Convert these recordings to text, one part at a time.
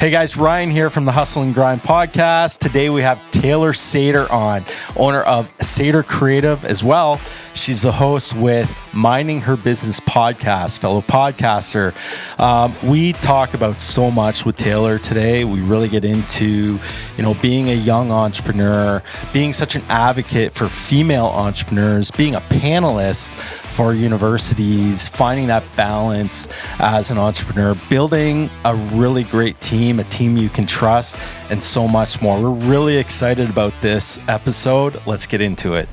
Hey guys, Ryan here from the Hustle and Grind podcast. Today we have Taylor Sater on, owner of Sater Creative as well. She's the host with Minding Her Business podcast, fellow podcaster. We talk about so much with Taylor today. We really get into, being a young entrepreneur, being such an advocate for female entrepreneurs, being a panelist for universities, finding that balance as an entrepreneur, building a really great team, a team you can trust, and so much more. We're really excited about this episode. Let's get into it.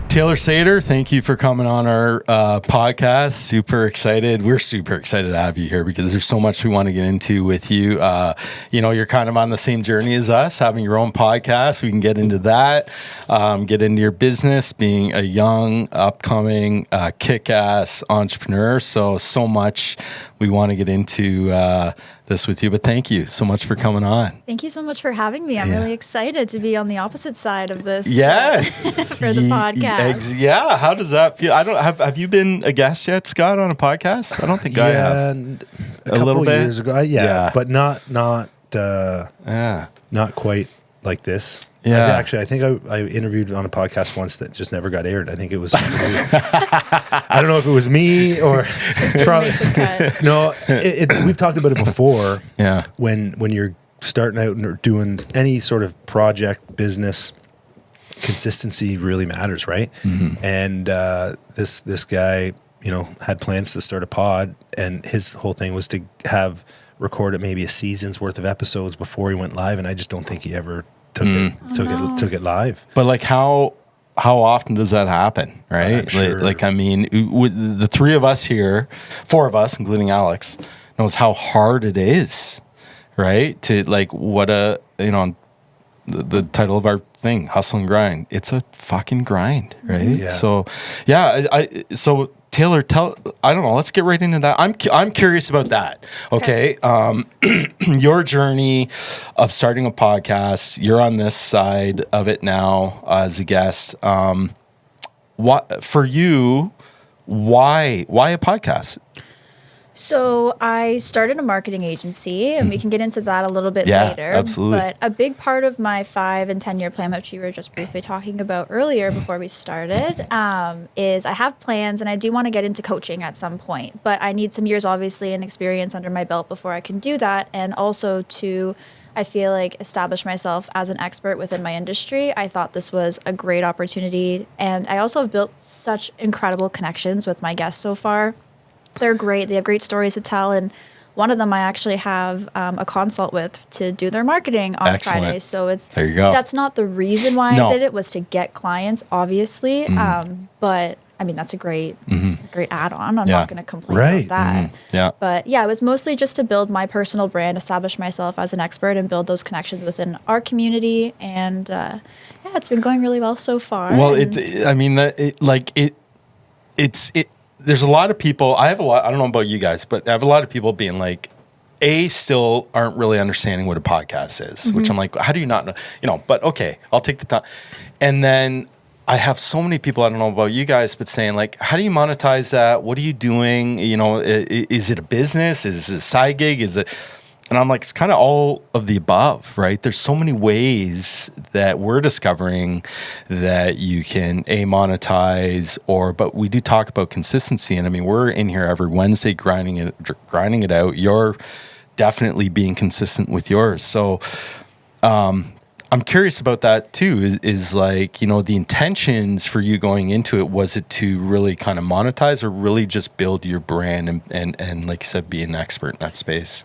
Taylor Sater, thank you for coming on our podcast. Super excited. We're super excited to have you here because there's so much we want to get into with you. You're kind of on the same journey as us, having your own podcast. We can get into that, get into your business, being a young, upcoming, kick-ass entrepreneur. So much we want to get into this with you, but thank you so much for coming on. Thank you so much for having me. I'm really excited to be on the opposite side of this. Yes, for the podcast. Yeah, how does that feel? I don't have you been a guest yet, Scott, on a podcast? I don't think I have. A couple years ago, but not quite like this. Yeah, I think I interviewed on a podcast once that just never got aired. I think it was I don't know if it was me or probably no. We've talked about it before. Yeah, when you're starting out and doing any sort of project business, consistency really matters, right? Mm-hmm. And this guy, had plans to start a pod, and his whole thing was to have recorded maybe a season's worth of episodes before he went live, and I just don't think he ever took it live. But like how often does that happen, right? I'm sure. With the three of us here, four of us, including Alex, knows how hard it is, right? To the title of our thing, Hustle and Grind. It's a fucking grind, right? Yeah. So, so Taylor, I don't know. Let's get right into that. I'm curious about that. Okay. Your journey of starting a podcast. You're on this side of it now as a guest. What for you? Why a podcast? So I started a marketing agency, and we can get into that a little bit later. Absolutely. But a big part of my 5 and 10 year plan, which you were just briefly talking about earlier before we started, is I have plans, and I do want to get into coaching at some point. But I need some years, obviously, and experience under my belt before I can do that, and also I feel like establish myself as an expert within my industry. I thought this was a great opportunity, and I also have built such incredible connections with my guests so far. They're great. They have great stories to tell, and one of them I actually have a consult with to do their marketing on Excellent. Fridays. So there you go. That's not the reason why I did it, was to get clients, obviously. But I mean, that's a great add-on. I'm not going to complain about that. Yeah. But yeah, it was mostly just to build my personal brand, establish myself as an expert, and build those connections within our community. And it's been going really well so far. Well, there's a lot of people. I don't know about you guys, but I have a lot of people being like, still aren't really understanding what a podcast is, which I'm like, how do you not know? But okay, I'll take the time. And then I have so many people, I don't know about you guys, but saying like, how do you monetize that? What are you doing? Is it a business? Is it a side gig? And I'm like, it's kind of all of the above, right? There's so many ways that we're discovering that you can monetize, but we do talk about consistency. And I mean, we're in here every Wednesday grinding it out. You're definitely being consistent with yours. So I'm curious about that too, is the intentions for you going into it, was it to really kind of monetize or really just build your brand and like you said, be an expert in that space?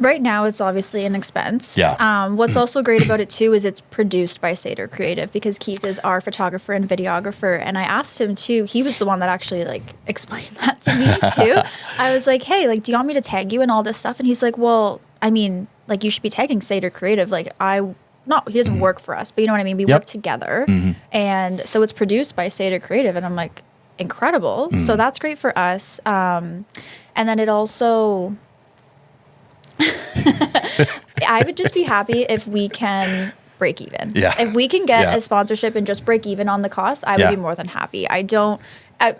Right now, it's obviously an expense. Yeah. What's also great about it, too, is it's produced by Sater Creative, because Keith is our photographer and videographer. And I asked him, too. He was the one that actually, explained that to me, too. I was like, hey, do you want me to tag you in all this stuff? And he's like, well, I mean, you should be tagging Sater Creative. He doesn't work for us, but you know what I mean? We work together. And so it's produced by Sater Creative. And I'm like, incredible. So that's great for us. And then it also... I would just be happy if we can break even. Yeah. If we can get a sponsorship and just break even on the cost, I would be more than happy. I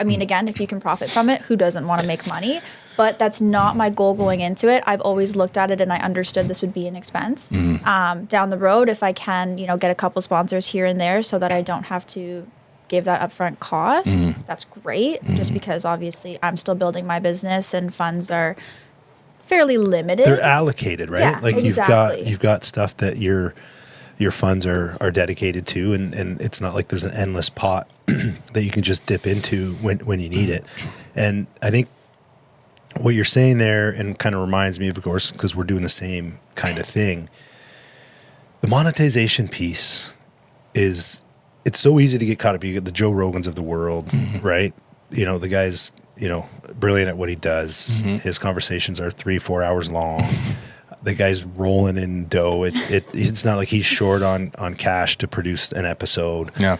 mean, again, if you can profit from it, who doesn't want to make money? but that's not my goal going into it. I've always looked at it and I understood this would be an expense. Down the road, if I can, get a couple sponsors here and there so that I don't have to give that upfront cost, that's great. Just because obviously I'm still building my business and funds are fairly limited. They're allocated, right? Yeah, like exactly. you've got stuff that your funds are dedicated to, and it's not like there's an endless pot that you can just dip into when you need it. And I think what you're saying there, and kind of reminds me of course, because we're doing the same kind of thing. The monetization piece it's so easy to get caught up. You get the Joe Rogans of the world, right? The guy's, brilliant at what he does. His conversations are 3-4 hours long. The guy's rolling in dough. It's not like he's short on cash to produce an episode. Yeah.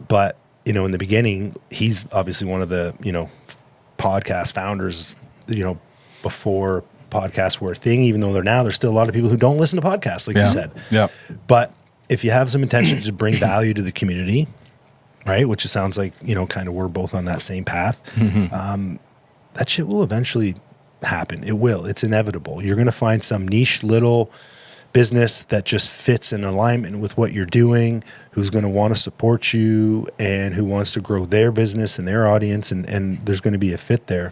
But, in the beginning, he's obviously one of the, podcast founders, before podcasts were a thing, even though there's still a lot of people who don't listen to podcasts, like you said. Yeah. But if you have some intention to bring value to the community, right, which it sounds like, kind of we're both on that same path, that shit will eventually happen. It will. It's inevitable. You're going to find some niche little business that just fits in alignment with what you're doing, who's going to want to support you and who wants to grow their business and their audience, and there's going to be a fit there.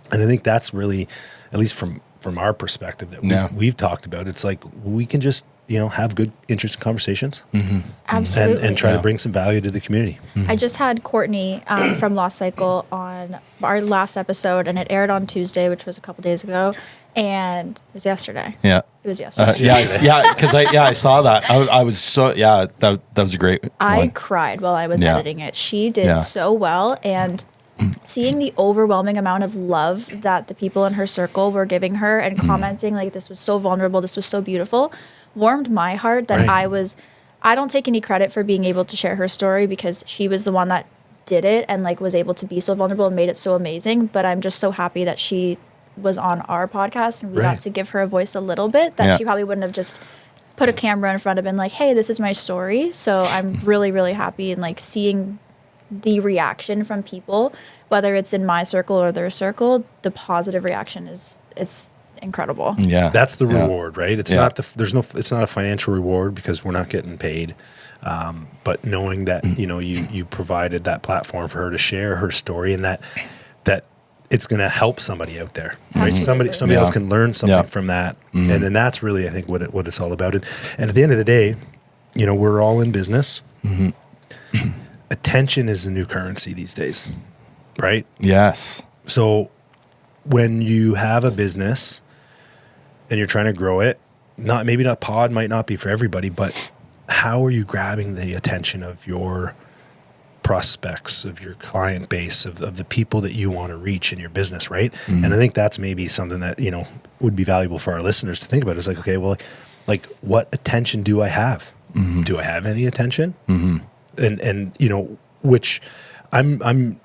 And I think that's really, at least from our perspective that we've talked about, it's like we can just have good, interesting conversations, Absolutely, and try to bring some value to the community. I just had Courtney from Lost Cycle on our last episode, and it aired on Tuesday, which was a couple days ago, and it was yesterday. Yeah, it was yesterday. Because I saw that. I was so that was a great one. I cried while I was editing it. She did so well, and seeing the overwhelming amount of love that the people in her circle were giving her and commenting like, this was so vulnerable, this was so beautiful, warmed my heart that I don't take any credit for being able to share her story, because she was the one that did it and was able to be so vulnerable and made it so amazing. But I'm just so happy that she was on our podcast and we got to give her a voice a little bit that she probably wouldn't have just put a camera in front of and hey, this is my story. So I'm really, really happy and seeing the reaction from people, whether it's in my circle or their circle, the positive reaction it's incredible. Yeah. That's the reward, right? It's not it's not a financial reward because we're not getting paid. But knowing that, you provided that platform for her to share her story, and that it's going to help somebody out there, right? Somebody else can learn something from that. And then that's really, I think, what it's all about. And at the end of the day, we're all in business. Attention is the new currency these days, right? Yes. So when you have a business and you're trying to grow it, maybe not pod might not be for everybody, but how are you grabbing the attention of your prospects, of your client base, of the people that you want to reach in your business, right? And I think that's maybe something that, would be valuable for our listeners to think about. It's okay, well, what attention do I have? Do I have any attention? And which I'm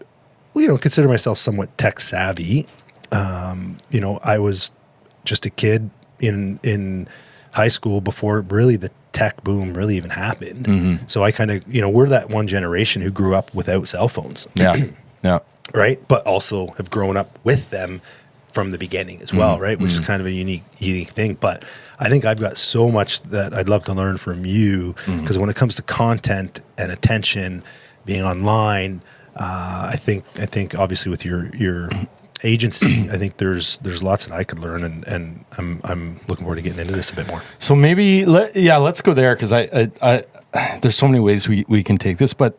consider myself somewhat tech savvy. I was just a kid in high school before really the tech boom really even happened. So I kind of, we're that one generation who grew up without cell phones. Yeah. Right. But also have grown up with them from the beginning as well. Right. Which is kind of a unique thing. But I think I've got so much that I'd love to learn from you, because when it comes to content and attention, being online, I think obviously with your agency, I think there's lots that I could learn, and I'm looking forward to getting into this a bit more. So maybe let's go there, because I there's so many ways we can take this, but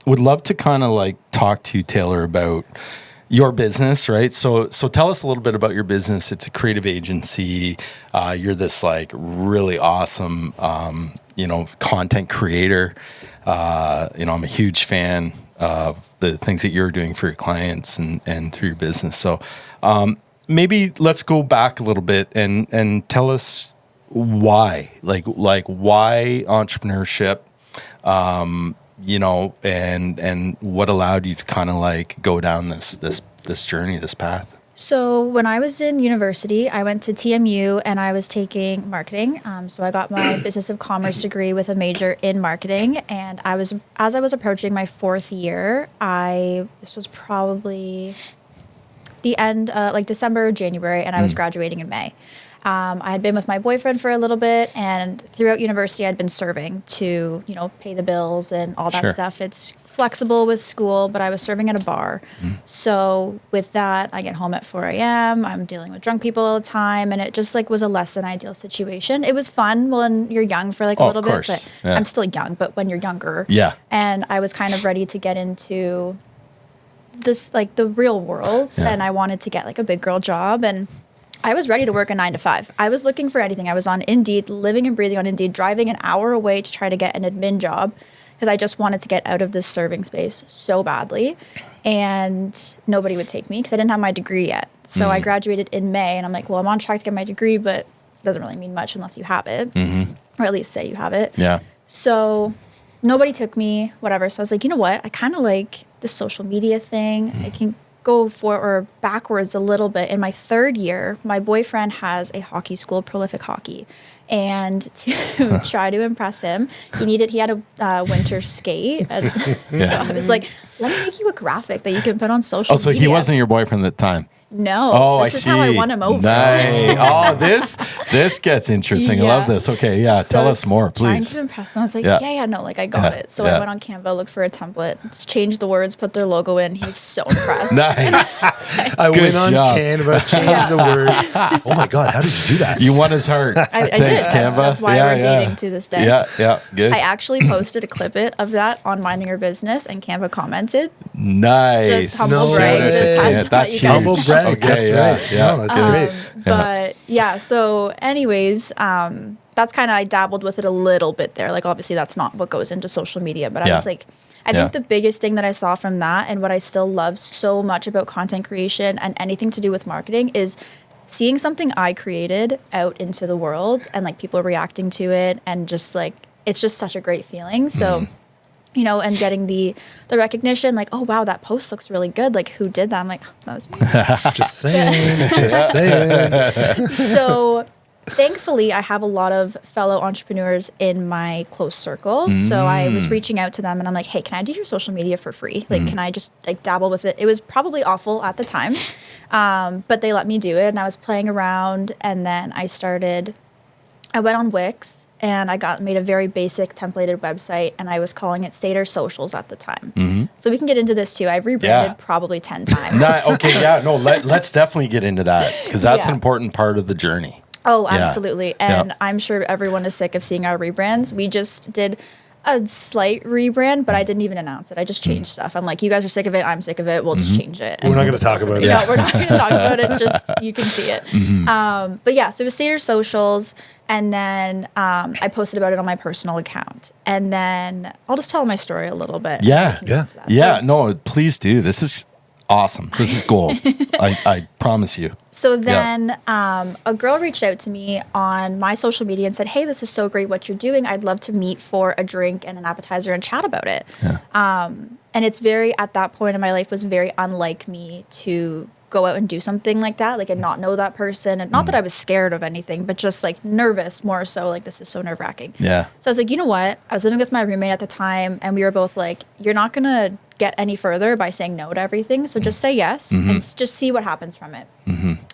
would love to kind of talk to Taylor about your business, right? So tell us a little bit about your business. It's a creative agency. You're this really awesome, content creator. I'm a huge fan of the things that you're doing for your clients and through your business. So maybe let's go back a little bit and tell us why, why entrepreneurship, and what allowed you to kind of go down this journey, this path. So when I was in university, I went to TMU and I was taking marketing. So I got my business of commerce degree with a major in marketing. And as I was approaching my fourth year, this was probably the end, like December or January, and I was graduating in May. I had been with my boyfriend for a little bit, and throughout university, I'd been serving to, pay the bills and all that Sure. stuff. It's flexible with school, but I was serving at a bar. So with that, I get home at 4 a.m. I'm dealing with drunk people all the time, and it just like was a less than ideal situation. It was fun when you're young for like a little bit, but I'm still young, but when you're younger. Yeah. And I was kind of ready to get into this, like the real world, and I wanted to get like a big girl job, and I was ready to work a 9 to 5. I was looking for anything. I was on Indeed, living and breathing on Indeed, driving an hour away to try to get an admin job because I just wanted to get out of this serving space so badly. And nobody would take me because I didn't have my degree yet. So I graduated in May, and I'm like, well, I'm on track to get my degree, but it doesn't really mean much unless you have it, or at least say you have it. Yeah. So nobody took me, whatever. So I was like, you know what? I kind of like the social media thing. I can go forward or backwards a little bit. In my third year, my boyfriend has a hockey school, Prolific Hockey, and to try to impress him, he had a winter skate, and so I was like, let me make you a graphic that you can put on social media. So he wasn't your boyfriend at the time. No. Oh, this is how I won him over. Nice. Oh, this gets interesting. I love this. Okay, yeah. So Tell us more, trying please. to impress him. I was like, no, like I got it. So I went on Canva, looked for a template, changed the words, put their logo in. He's so impressed. Nice. I went on job. Canva, changed the word. Oh my God, how did you do that? You won his heart. I Thanks, did. Canva. That's why we're dating to this day. Yeah, good. I actually posted a clip of that on Minding Her Business, and Canva commented. Nice. Just humble No brag. way. Just had to That's let you guys Humble huge. brag. Okay, That's yeah. right. Yeah. No, that's great. But yeah, so anyways, that's kind of, I dabbled with it a little bit there. Like obviously that's not what goes into social media, but I was like, I think the biggest thing that I saw from that, and what I still love so much about content creation and anything to do with marketing, is seeing something I created out into the world and like people reacting to it, and just like, it's just such a great feeling. So and getting the recognition, like, oh wow, that post looks really good. Like, who did that? I'm like, oh, that was me. Just saying. Just saying. So thankfully, I have a lot of fellow entrepreneurs in my close circle. So I was reaching out to them, and I'm like, hey, can I do your social media for free? Like, can I just like dabble with it? It was probably awful at the time, but they let me do it, and I was playing around. And then I went on Wix, and I made a very basic templated website, and I was calling it Satyr Socials at the time. So we can get into this too. I've rebranded probably 10 times. Let's definitely get into that, because that's an important part of the journey. Oh, absolutely. And I'm sure everyone is sick of seeing our rebrands. We just did a slight rebrand, but I didn't even announce it. I just changed stuff. I'm like, you guys are sick of it. I'm sick of it. We'll just change it. We're not going to talk about it. No, we're not going to talk about it. Just, you can see it. But yeah, so it was Satyr Socials. And then I posted about it on my personal account. And then I'll just tell my story a little bit. No, please do. This is awesome. This is gold. I promise you. So then a girl reached out to me on my social media and said, hey, this is so great what you're doing. I'd love to meet for a drink and an appetizer and chat about it. And it's at that point in my life, was very unlike me to go out and do something like that, like, and not know that person. And not that I was scared of anything, but just like nervous more so, like, this is so nerve wracking. Yeah. So I was like, you know what? I was living with my roommate at the time, and we were both like, you're not going to get any further by saying no to everything. So just say yes and just see what happens from it.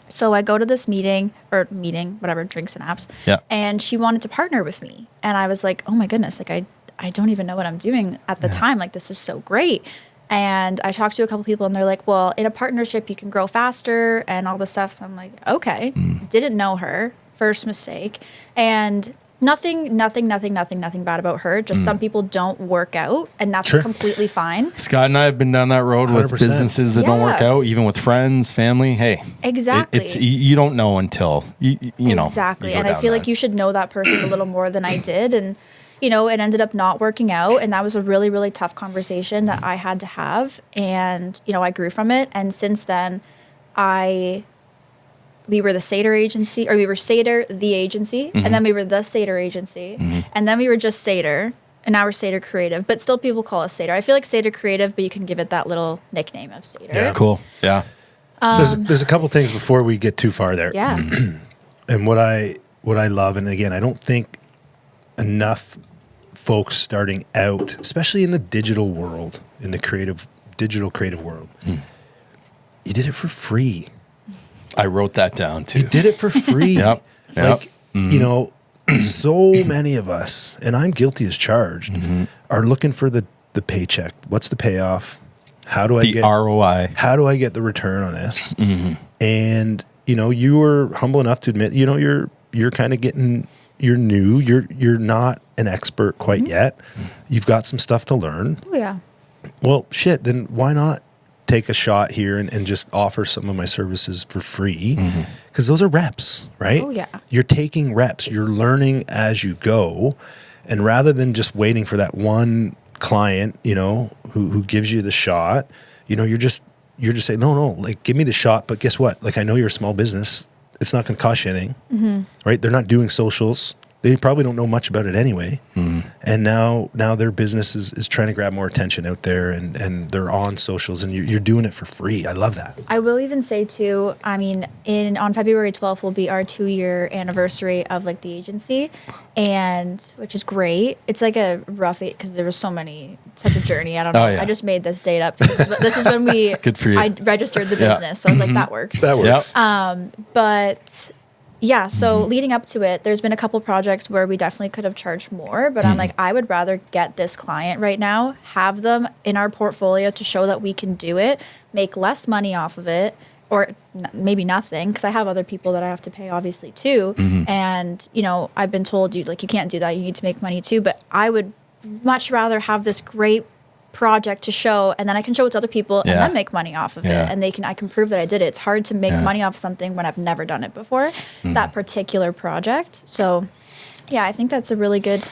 So I go to this meeting, whatever, drinks and apps. Yeah. And she wanted to partner with me. And I was like, oh my goodness, like I don't even know what I'm doing at the time. Like, this is so great. And I talked to a couple people, and they're like, well, in a partnership, you can grow faster and all this stuff. So I'm like, okay. Didn't know her. First mistake. And nothing bad about her. Just some people don't work out, and that's completely fine. Scott and I have been down that road 100%. With businesses that don't work out, even with friends, family. Hey, exactly. You don't know until you know. Exactly. And I feel like you should know that person a little more than I did. And it ended up not working out, and that was a really, really tough conversation that I had to have. And I grew from it. And since then, we were the Satyr agency, or we were Satyr the agency, and then we were the Satyr agency, and then we were just Satyr, and now we're Satyr Creative. But still, people call us Satyr. I feel like Satyr Creative, but you can give it that little nickname of Satyr. Yeah. Cool. Yeah. There's a couple things before we get too far there. Yeah. And what I love, and again, I don't think enough folks starting out, especially in the digital world, in the digital creative world, you did it for free. I wrote that down too. You did it for free. Yep. Like, you know, so many of us, and I'm guilty as charged, are looking for the paycheck. What's the payoff? How do I get ROI? How do I get the return on this? And, you know, you were humble enough to admit, you know, you're kind of you're new. You're not an expert quite yet. You've got some stuff to learn. Oh, yeah. Well, shit, then why not take a shot here and just offer some of my services for free? Because those are reps, right? Oh, yeah. You're taking reps. You're learning as you go. And rather than just waiting for that one client, you know, who gives you the shot, you know, you're just saying, no, like, give me the shot. But guess what? Like, I know you're a small business. It's not going to cost you anything, right? They're not doing socials. They probably don't know much about it anyway. And now their business is trying to grab more attention out there, and they're on socials, and you're doing it for free. I love that. I will even say too, I mean, on February 12th will be our 2-year anniversary of like the agency, and which is great. It's like a rough, because there was such a journey. I don't know. Oh, yeah. I just made this date up. This is when Good for you. I registered the business. So I was like, that works. That works. But yeah, so leading up to it, there's been a couple projects where we definitely could have charged more, but I'm like, I would rather get this client right now, have them in our portfolio to show that we can do it, make less money off of it, or maybe nothing, because I have other people that I have to pay obviously too. And, you know, I've been told you can't do that. You need to make money too. But I would much rather have this great project to show, and then I can show it to other people and then make money off of it, and I can prove that I did it. It's hard to make money off of something when I've never done it before, that particular project. So yeah, I think that's a really good.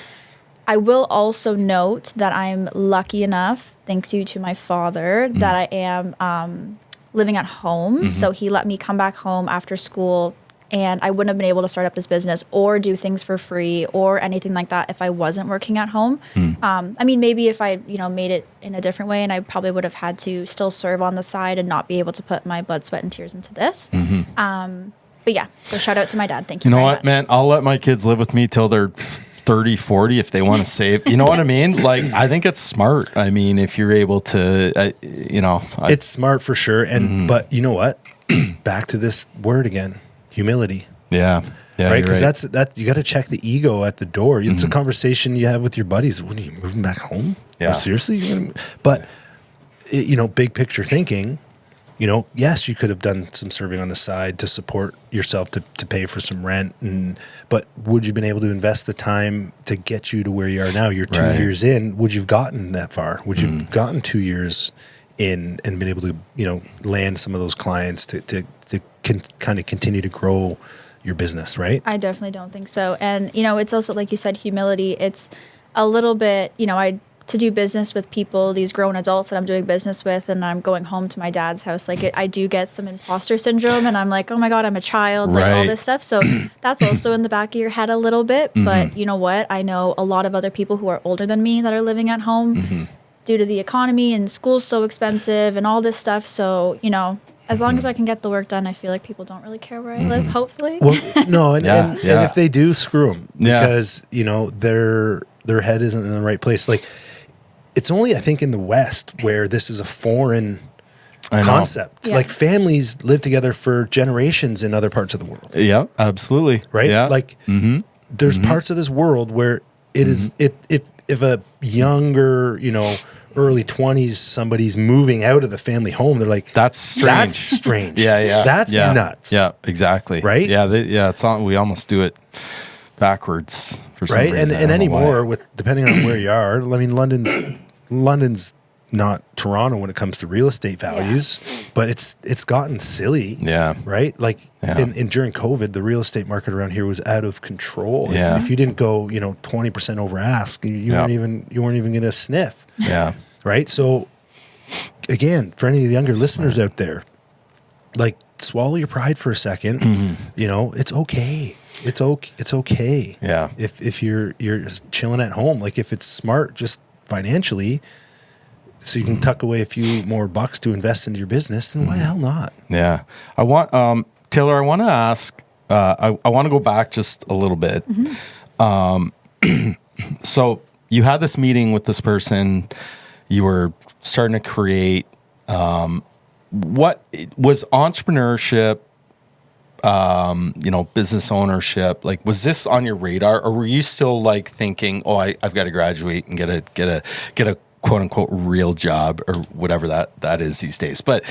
I will also note that I'm lucky enough, thanks to my father, that I am living at home. So he let me come back home after school, and I wouldn't have been able to start up this business or do things for free or anything like that if I wasn't working at home. I mean, maybe if I, you know, made it in a different way, and I probably would have had to still serve on the side and not be able to put my blood, sweat, and tears into this. But yeah, so shout out to my dad. Thank you. You know very what, much. man? I'll let my kids live with me till they're 30, 40 if they want to save. You know what I mean? Like, I think it's smart. I mean, if you're able to, you know. It's smart for sure. And but you know what? Back to this word again. Humility. Yeah. Right? Because that's you got to check the ego at the door. It's a conversation you have with your buddies. What are you moving back home? Yeah. Seriously? But you know, big picture thinking, you know, yes, you could have done some serving on the side to support yourself to pay for some rent, but would you have been able to invest the time to get you to where you are now? You're 2 years in. Would you have gotten that far? Would you have gotten 2 years in and been able to, you know, land some of those clients to kind of continue to grow your business, right? I definitely don't think so. And, you know, it's also, like you said, humility. It's a little bit, you know, to do business with people, these grown adults that I'm doing business with, and I'm going home to my dad's house, like I do get some imposter syndrome, and I'm like, oh my God, I'm a child, like all this stuff. So that's also in the back of your head a little bit. But you know what? I know a lot of other people who are older than me that are living at home due to the economy, and school's so expensive and all this stuff. So, you know, as long as I can get the work done, I feel like people don't really care where I live, hopefully. Well, no, and if they do, screw them. Because, you know, their head isn't in the right place. Like, it's only, I think, in the West where this is a foreign concept. Like, families live together for generations in other parts of the world. Yeah, absolutely. Right? Yeah. Like, there's parts of this world where it is, if a younger, you know, early 20s, somebody's moving out of the family home, they're like, that's strange. That's strange. That's nuts. Yeah, exactly. Right? Yeah, it's on. We almost do it backwards for some right. reason. And anymore, with depending on where you are, I mean, London's not Toronto when it comes to real estate values, but it's gotten silly. Yeah. Right. Like in during COVID, the real estate market around here was out of control. Yeah. If you didn't go, you know, 20% over ask, you weren't even going to sniff. Yeah. Right. So again, for any of the younger listeners out there, like, swallow your pride for a second. You know, it's okay. It's okay. Yeah. If you're chilling at home, like, if it's smart, just financially, so you can tuck away a few more bucks to invest into your business, then why the hell not? Yeah. I want, Taylor, I want to ask, I want to go back just a little bit. So you had this meeting with this person, you were starting to create, what was entrepreneurship, business ownership, like, was this on your radar, or were you still like thinking, oh, I've got to graduate and get a quote unquote real job, or whatever that is these days? But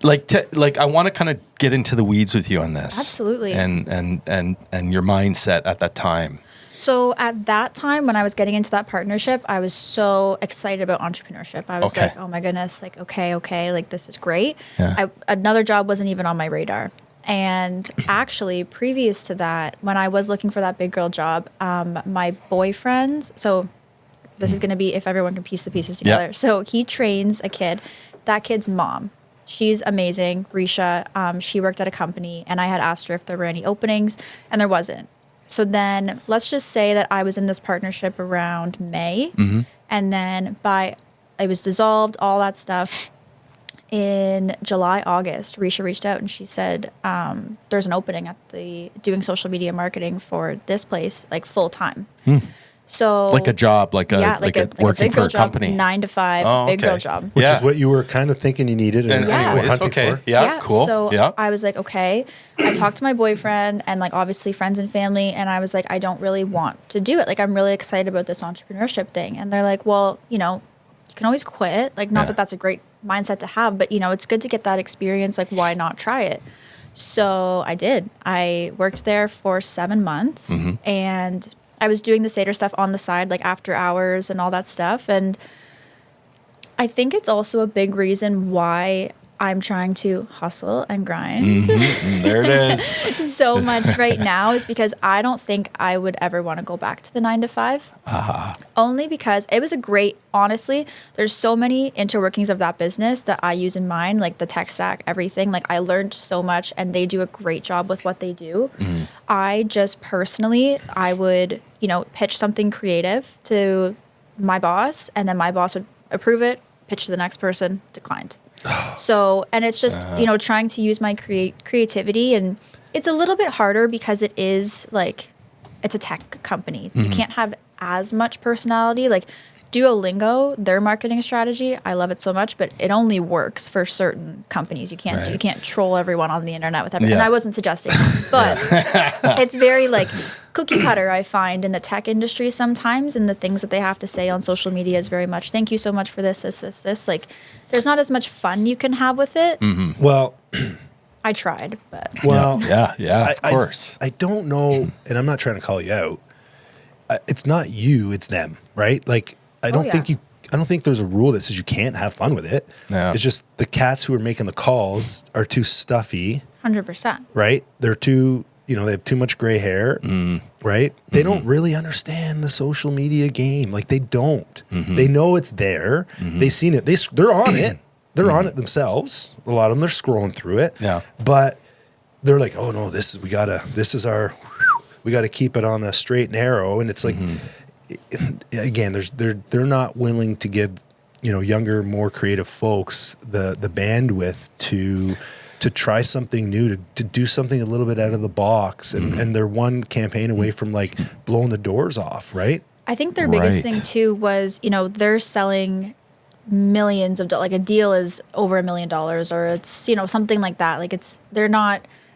I want to kind of get into the weeds with you on this. Absolutely. And your mindset at that time. So at that time, when I was getting into that partnership, I was so excited about entrepreneurship. I was like, oh my goodness, like, okay, like, this is great. Yeah. Another job wasn't even on my radar. And actually, previous to that, when I was looking for that big girl job, my boyfriend, so this is going to be if everyone can piece the pieces together. Yeah. So he trains a kid, that kid's mom. She's amazing, Risha. She worked at a company, and I had asked her if there were any openings, and there wasn't. So then let's just say that I was in this partnership around May, and then it was dissolved, all that stuff. In July, August, Risha reached out and she said, there's an opening at doing social media marketing for this place, like, full time. So Like a job, like a working big for girl a company. job, 9 to 5, big girl job. Which is what you were kind of thinking you needed and anyways, hunting okay. for. Yeah, cool. So yeah. I was like, okay. I talked to my boyfriend and, like, obviously friends and family, and I was like, I don't really want to do it. Like, I'm really excited about this entrepreneurship thing. And they're like, well, you can always quit. Like, not that that's a great mindset to have, but, it's good to get that experience. Like, why not try it? So I did. I worked there for 7 months, and I was doing the Seder stuff on the side, like, after hours and all that stuff. And I think it's also a big reason why I'm trying to hustle and grind. There it is. So much right now is because I don't think I would ever want to go back to the 9 to 5. Only because it was honestly, there's so many interworkings of that business that I use in mine, like the tech stack, everything. Like, I learned so much, and they do a great job with what they do. I just personally, I would, pitch something creative to my boss, and then my boss would approve it, pitch to the next person, declined. So, and it's just, trying to use my creativity, and it's a little bit harder because it is like, it's a tech company. You can't have as much personality. Like, Duolingo, their marketing strategy, I love it so much, but it only works for certain companies. You can't troll everyone on the internet with everything. Yeah. And I wasn't suggesting, but it's very, like, cookie cutter, I find, in the tech industry sometimes, and the things that they have to say on social media is very much, thank you so much for this. Like, there's not as much fun you can have with it. Well, I tried, but. well, yeah, of course. I don't know, and I'm not trying to call you out. It's not you, it's them, right? Like, I don't think there's a rule that says you can't have fun with it. No. It's just the cats who are making the calls are too stuffy. 100%. Right? They're too, they have too much gray hair, right? They don't really understand the social media game. Like, they don't. They know it's there. They've seen it. They're on it. They're on it themselves. A lot of them, they're scrolling through it. Yeah. But they're like, oh no, we gotta keep it on the straight and narrow. And it's like, again, they're not willing to give, younger, more creative folks the bandwidth to try something new, to do something a little bit out of the box, and they're one campaign away from, like, blowing the doors off, right? I think their biggest thing too was, they're selling millions of dollars. Like, a deal is over $1 million, or it's, something like that. Like,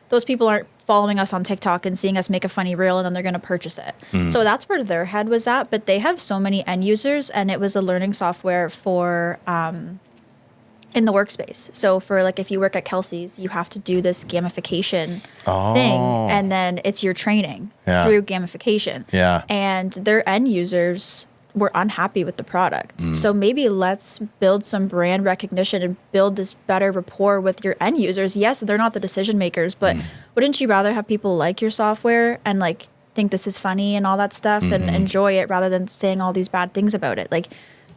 those people aren't following us on TikTok and seeing us make a funny reel and then they're going to purchase it. So that's where their head was at. But they have so many end users, and it was a learning software for in the workspace. So for, like, if you work at Kelsey's, you have to do this gamification thing, and then it's your training through gamification. Yeah. And their end users were unhappy with the product. So maybe let's build some brand recognition and build this better rapport with your end users. Yes, they're not the decision makers, but wouldn't you rather have people like your software and, like, think this is funny and all that stuff and enjoy it, rather than saying all these bad things about it? Like,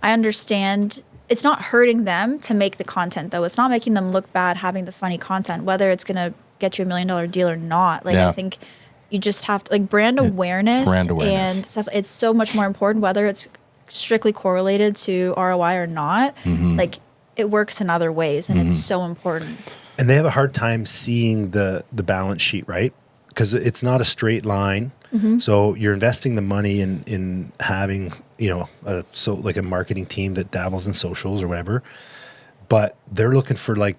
I understand it's not hurting them to make the content, though. It's not making them look bad having the funny content, whether it's going to get you $1 million deal or not. Like, I think you just have to, like, brand awareness and stuff. It's so much more important, whether it's strictly correlated to ROI or not. Like, it works in other ways, and it's so important. And they have a hard time seeing the balance sheet, right? Because it's not a straight line. So you're investing the money in having, like a marketing team that dabbles in socials or whatever, but they're looking for, like,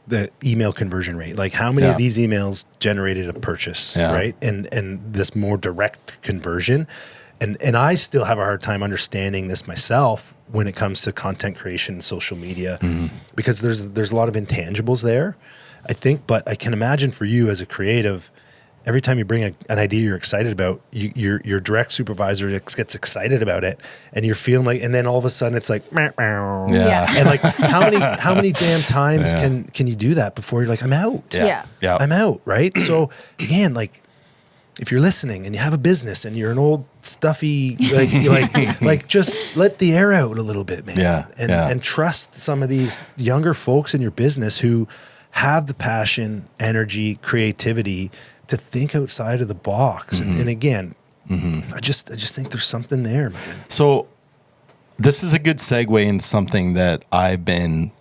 the email conversion rate. Like how many of these emails generated a purchase, right? And this more direct conversion. And I still have a hard time understanding this myself when it comes to content creation and social media, because there's a lot of intangibles there, I think. But I can imagine for you as a creative, every time you bring an idea you're excited about, your direct supervisor gets excited about it, and you're feeling like, and then all of a sudden it's like, meow, meow. And like how many damn times can you do that before you're like, I'm out, I'm out, right? So again, like if you're listening and you have a business and you're an old stuffy, like just let the air out a little bit, man, and trust some of these younger folks in your business who have the passion, energy, creativity to think outside of the box. And again, I just think there's something there, man. So this is a good segue into something that I've been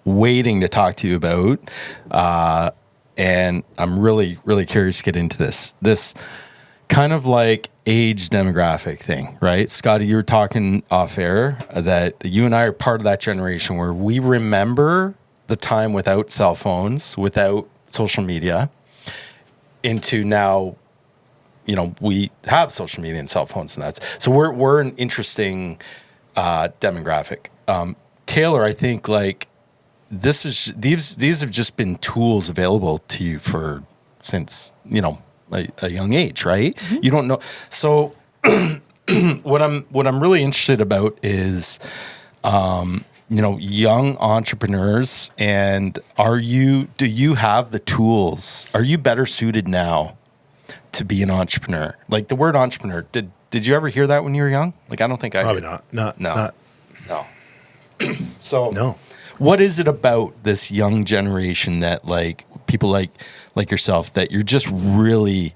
waiting to talk to you about. And I'm really, really curious to get into this kind of like age demographic thing, right? Scotty, you were talking off air that you and I are part of that generation where we remember the time without cell phones, without social media, into now, we have social media and cell phones, and that's so we're an interesting demographic. Taylor, I think like these have just been tools available to you since a young age, right? You don't know. So what I'm really interested about is young entrepreneurs, and do you have the tools? Are you better suited now to be an entrepreneur? Like the word entrepreneur, did you ever hear that when you were young? Like, I don't think I Probably did. not. No. So no. What is it about this young generation that like people like yourself that you're just really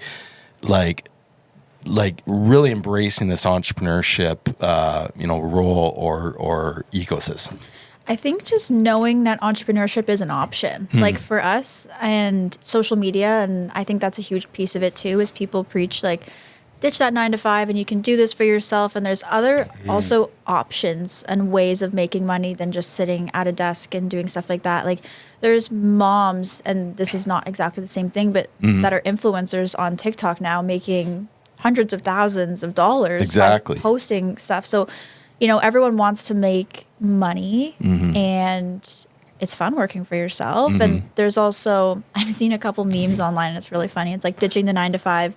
really embracing this entrepreneurship, role or ecosystem? I think just knowing that entrepreneurship is an option, like for us and social media, and I think that's a huge piece of it too, is people preach like, ditch that 9-to-5 and you can do this for yourself. And there's other also options and ways of making money than just sitting at a desk and doing stuff like that. Like there's moms, and this is not exactly the same thing, but that are influencers on TikTok now making hundreds of thousands of dollars by posting stuff. So, everyone wants to make money and it's fun working for yourself. And there's also, I've seen a couple memes online and it's really funny. It's like ditching the 9-to-5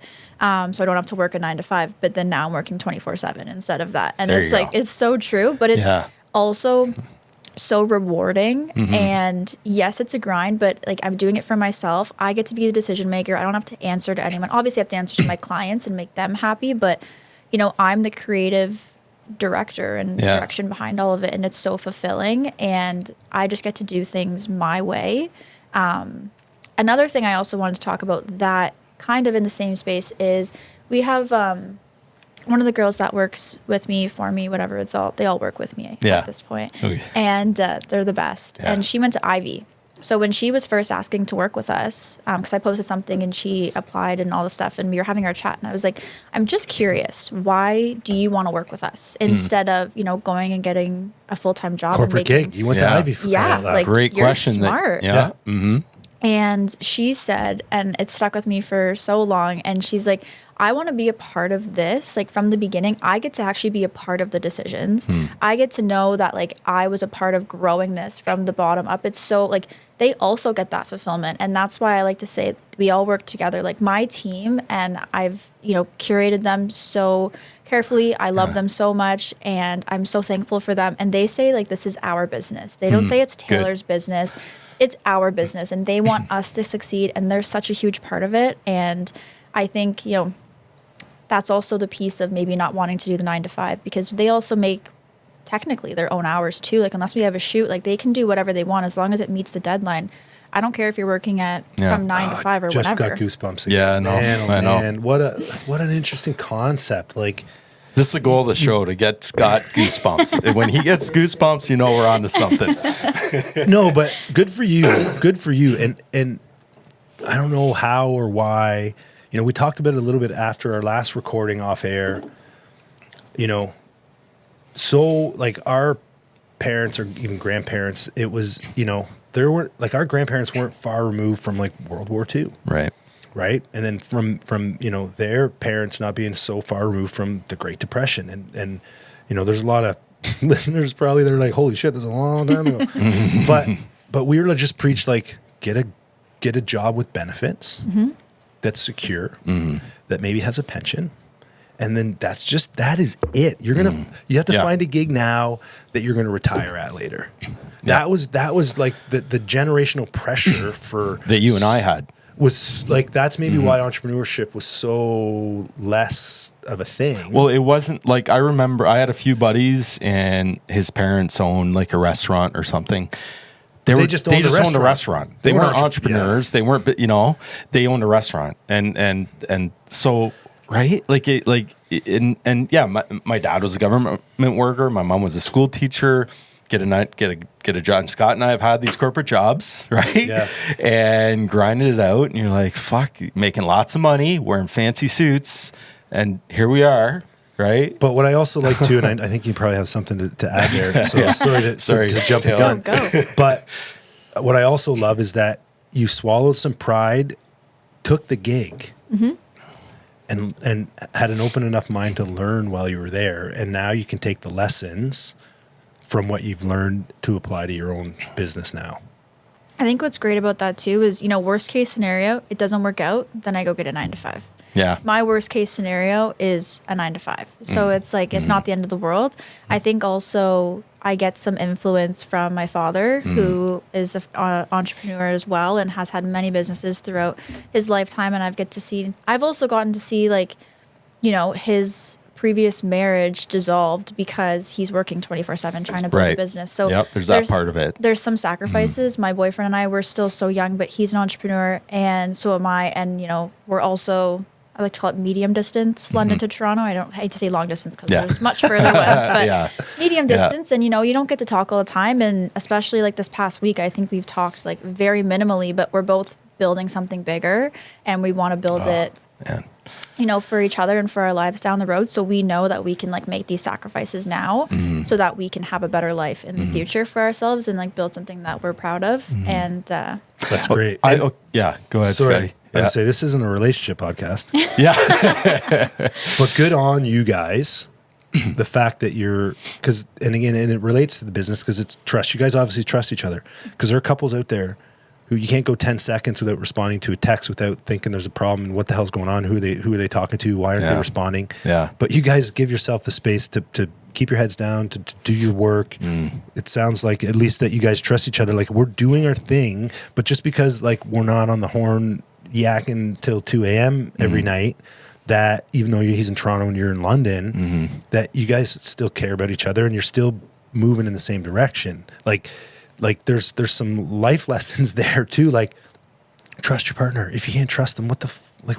so I don't have to work a 9-to-5, but then now I'm working 24/7 instead of that. And it's like, it's so true, but it's also so rewarding. And yes, it's a grind, but like I'm doing it for myself. I get to be the decision maker. I don't have to answer to anyone. Obviously I have to answer to my clients and make them happy, but I'm the creative director and direction behind all of it, and it's so fulfilling, and I just get to do things my way. Another thing I also wanted to talk about that kind of in the same space is we have one of the girls that works with me, for me, whatever, they all work with me at this point. Okay. And they're the best. And she went to Ivy. So when she was first asking to work with us, because I posted something and she applied and all this stuff, and we were having our chat, and I was like, I'm just curious, why do you want to work with us instead of, going and getting a full-time job? Corporate gig. You went to Ivy for that. Like, great you're question. Smart. Mm-hmm. And she said, and it stuck with me for so long, and she's like, I want to be a part of this. Like from the beginning, I get to actually be a part of the decisions. I get to know that like I was a part of growing this from the bottom up. It's so like they also get that fulfillment. And that's why I like to say we all work together, like my team, and I've, curated them so carefully. I love them so much, and I'm so thankful for them. And they say like, this is our business. They don't say it's Taylor's business. It's our business, and they want us to succeed. And they're such a huge part of it. And I think, that's also the piece of maybe not wanting to do the 9-to-5, because they also make technically their own hours too. Like unless we have a shoot, like they can do whatever they want as long as it meets the deadline. I don't care if you're working from 9-to-5 or just whatever. Got goosebumps again. Yeah, I know. Man, what an interesting concept. Like this is the goal of the show, to get Scott goosebumps. When he gets goosebumps, we're on to something. No, but good for you. Good for you. And I don't know how or why. We talked about it a little bit after our last recording off air. So like our parents or even grandparents, it was, there weren't like our grandparents weren't far removed from like World War II. Right. Right. And then from, you know, their parents not being so far removed from the Great Depression. And, you know, there's a lot of listeners probably that are like, holy shit, that's a long time ago. but we were just preached like, get a job with benefits that's secure, that maybe has a pension. And then that is it. You're going to, you have to find a gig now that you're going to retire at later. That was like the generational pressure for that you and I had. Was like, that's maybe why entrepreneurship was so less of a thing. Well, it wasn't like, I remember I had a few buddies and his parents owned like a restaurant or something. They just owned a restaurant. They weren't entrepreneurs. They weren't, you know, they owned a restaurant. And so, right. My dad was a government worker. My mom was a school teacher. Get a job. Scott and I have had these corporate jobs, right? Yeah. And grinded it out. And you're like, fuck, making lots of money, wearing fancy suits. And here we are, right? But what I also like too, and I think you probably have something to add there. So sorry to jump the gun. Go. But what I also love is that you swallowed some pride, took the gig, and had an open enough mind to learn while you were there. And now you can take the lessons from what you've learned to apply to your own business now. I think what's great about that too is, you know, worst case scenario, it doesn't work out, then I go get a 9 to 5. Yeah. My worst case scenario is a 9 to 5. So it's like, it's not the end of the world. I think also I get some influence from my father, who is an entrepreneur as well and has had many businesses throughout his lifetime. And I've also gotten to see like, you know, his previous marriage dissolved because he's working 24/7 trying to build a business. So there's that part of it. There's some sacrifices. My boyfriend and I were still so young, but he's an entrepreneur and so am I. And, you know, we're also, I like to call it medium distance, London to Toronto. I don't hate to say long distance because there's much further ones, but medium distance. And, you know, you don't get to talk all the time. And especially like this past week, I think we've talked like very minimally, but we're both building something bigger and we want to build it. Man. You know, for each other and for our lives down the road. So we know that we can like make these sacrifices now so that we can have a better life in the future for ourselves and like build something that we're proud of. And that's great. Go ahead, Scotty. I say this isn't a relationship podcast. Yeah. But good on you guys. The fact that and it relates to the business because it's trust. You guys obviously trust each other because there are couples out there who you can't go 10 seconds without responding to a text without thinking there's a problem and what the hell's going on, who are they talking to, why aren't they responding? Yeah. But you guys give yourself the space to keep your heads down, to do your work. It sounds like at least that you guys trust each other. Like we're doing our thing, but just because like we're not on the horn yakking till 2 a.m. every night, that even though he's in Toronto and you're in London, that you guys still care about each other and you're still moving in the same direction. Like there's some life lessons there too. Like trust your partner. If you can't trust them, what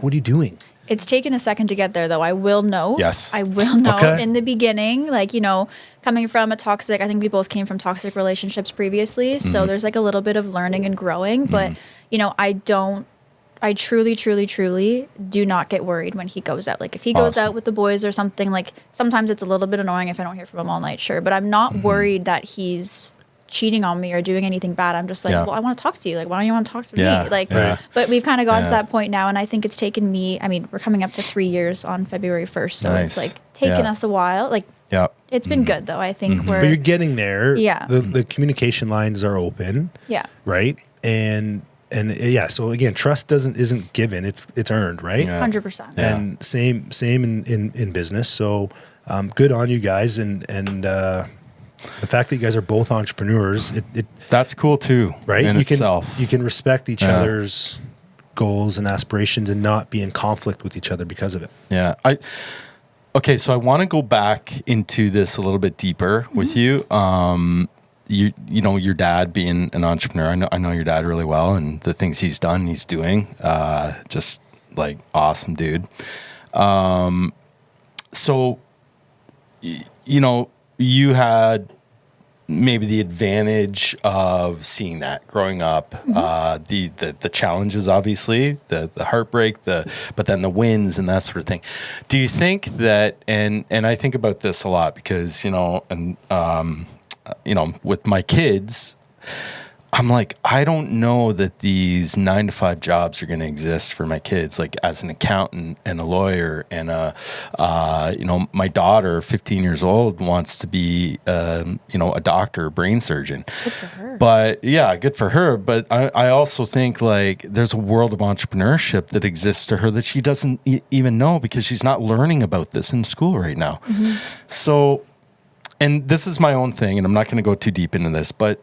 are you doing? it's taken a second to get there though. I will know. Yes. I will know in the beginning, like, you know, coming from a toxic, I think we both came from toxic relationships previously. So there's like a little bit of learning and growing, but you know, I truly do not get worried when he goes out. Like if he goes out with the boys or something, like sometimes it's a little bit annoying if I don't hear from him all night, sure. But I'm not worried that he's cheating on me or doing anything bad. I'm just like, well, I want to talk to you. Like, why don't you want to talk to me? Like, but we've kind of gotten to that point now. And I think it's taken me, I mean, we're coming up to 3 years on February 1st. So it's like taken us a while. Like, it's been good though. I think but you're getting there. Yeah. The communication lines are open. Yeah. Right. And so again, trust isn't given, it's earned, right? 100%. And same in business. So good on you guys, and the fact that you guys are both entrepreneurs, that's cool too, right? In you itself. can respect each other's goals and aspirations and not be in conflict with each other because of it. Yeah. Okay, so I want to go back into this a little bit deeper with you. You know, your dad being an entrepreneur, I know your dad really well, and the things he's done, he's doing, just like awesome dude. So, you know, you had maybe the advantage of seeing that growing up, the challenges, obviously, the heartbreak, but then the wins and that sort of thing. Do you think that, and I think about this a lot because, you know, and, you know, with my kids, I'm like, I don't know that these 9 to 5 jobs are going to exist for my kids. Like as an accountant and a lawyer and my daughter, 15 years old, wants to be, a doctor, a brain surgeon. Good for her. But yeah, good for her. But I also think like there's a world of entrepreneurship that exists to her that she doesn't even know because she's not learning about this in school right now. Mm-hmm. So, and this is my own thing, and I'm not going to go too deep into this, but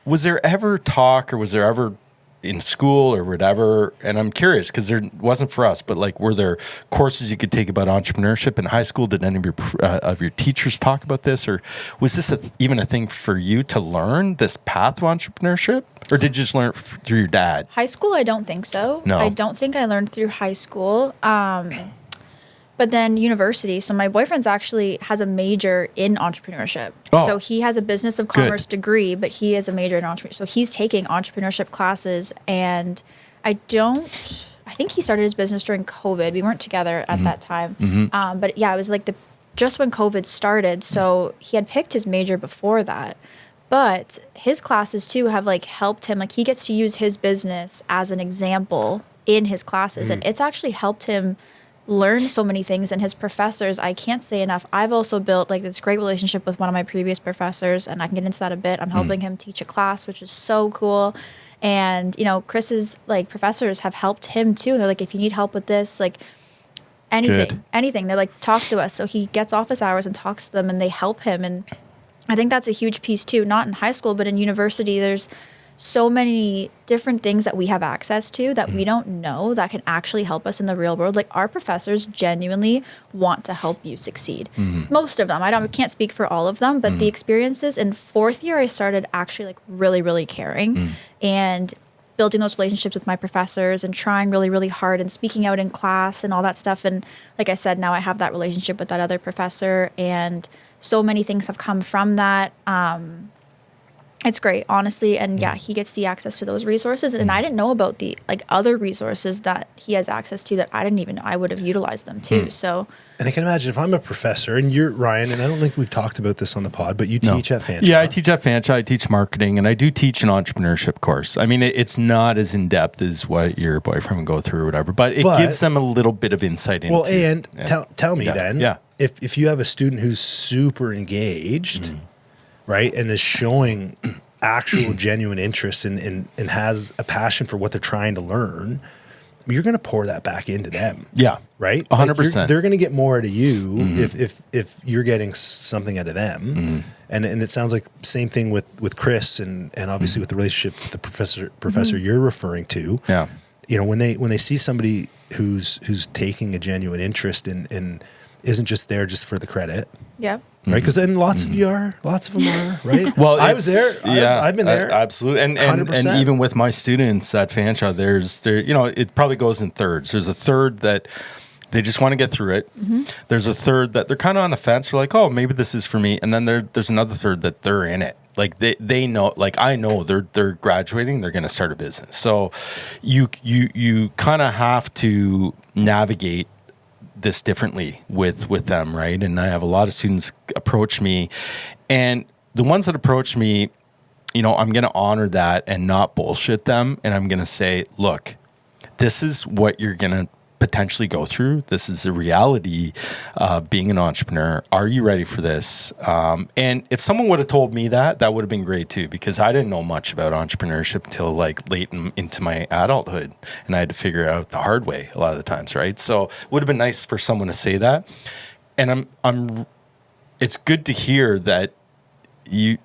was there ever talk or was there ever in school or whatever? And I'm curious because there wasn't for us, but like, were there courses you could take about entrepreneurship in high school? Did any of your teachers talk about this, or was this even a thing for you to learn this path of entrepreneurship, or did you just learn it through your dad? High school, I don't think so. No, I don't think I learned through high school. But then university. So my boyfriend's actually has a major in entrepreneurship. Oh, so he has a business of commerce degree, but he is a major in entrepreneurship. So he's taking entrepreneurship classes, and I think he started his business during COVID. We weren't together at that time. Mm-hmm. But yeah, it was like just when COVID started. So he had picked his major before that. But his classes too have like helped him. Like he gets to use his business as an example in his classes. And it's actually helped him learn so many things. And his professors, I can't say enough. I've also built like this great relationship with one of my previous professors, and I can get into that a bit. I'm helping him teach a class, which is so cool. And, Chris's like professors have helped him too. They're like, if you need help with this, like anything, they're like, talk to us. So he gets office hours and talks to them, and they help him. And I think that's a huge piece too, not in high school, but in university, there's so many different things that we have access to that we don't know that can actually help us in the real world. Like our professors genuinely want to help you succeed. Most of them. I can't speak for all of them, but the experiences in fourth year, I started actually like really, really caring and building those relationships with my professors and trying really, really hard and speaking out in class and all that stuff. And like I said, now I have that relationship with that other professor, and so many things have come from that. It's great, honestly. And yeah, he gets the access to those resources. And I didn't know about the like other resources that he has access to that I didn't even know. I would have utilized them too. So, and I can imagine if I'm a professor and you're Ryan, and I don't think we've talked about this on the pod, but you teach at Fanshawe. Yeah, I teach at Fanshawe. I teach marketing, and I do teach an entrepreneurship course. I mean, it's not as in depth as what your boyfriend would go through or whatever, but it gives them a little bit of insight into. Well, and tell me then, if you have a student who's super engaged, right, and is showing actual genuine interest and has a passion for what they're trying to learn, you're going to pour that back into them. Yeah. Right? 100%. They're going to get more out of you if you're getting something out of them. And it sounds like same thing with Chris and obviously with the relationship with the professor you're referring to. Yeah. When they see somebody who's taking a genuine interest and isn't just there just for the credit. Yeah. Right, because then lots of them are, right? Well, I was there. I've been there. Absolutely, and even with my students at Fanshawe, it probably goes in thirds. There's a third that they just want to get through it. There's a third that they're kind of on the fence. They're like, oh, maybe this is for me. And then there's another third that they're in it. Like they know, like I know they're graduating. They're going to start a business. So you kind of have to navigate this differently with them, right? And I have a lot of students approach me, and the ones that approach me, I'm going to honor that and not bullshit them. And I'm going to say, look, this is what you're going to potentially go through. This is the reality of being an entrepreneur. Are you ready for this? And if someone would have told me that would have been great too, because I didn't know much about entrepreneurship until like late into my adulthood, and I had to figure it out the hard way a lot of the times, right? So it would have been nice for someone to say that. And it's good to hear that you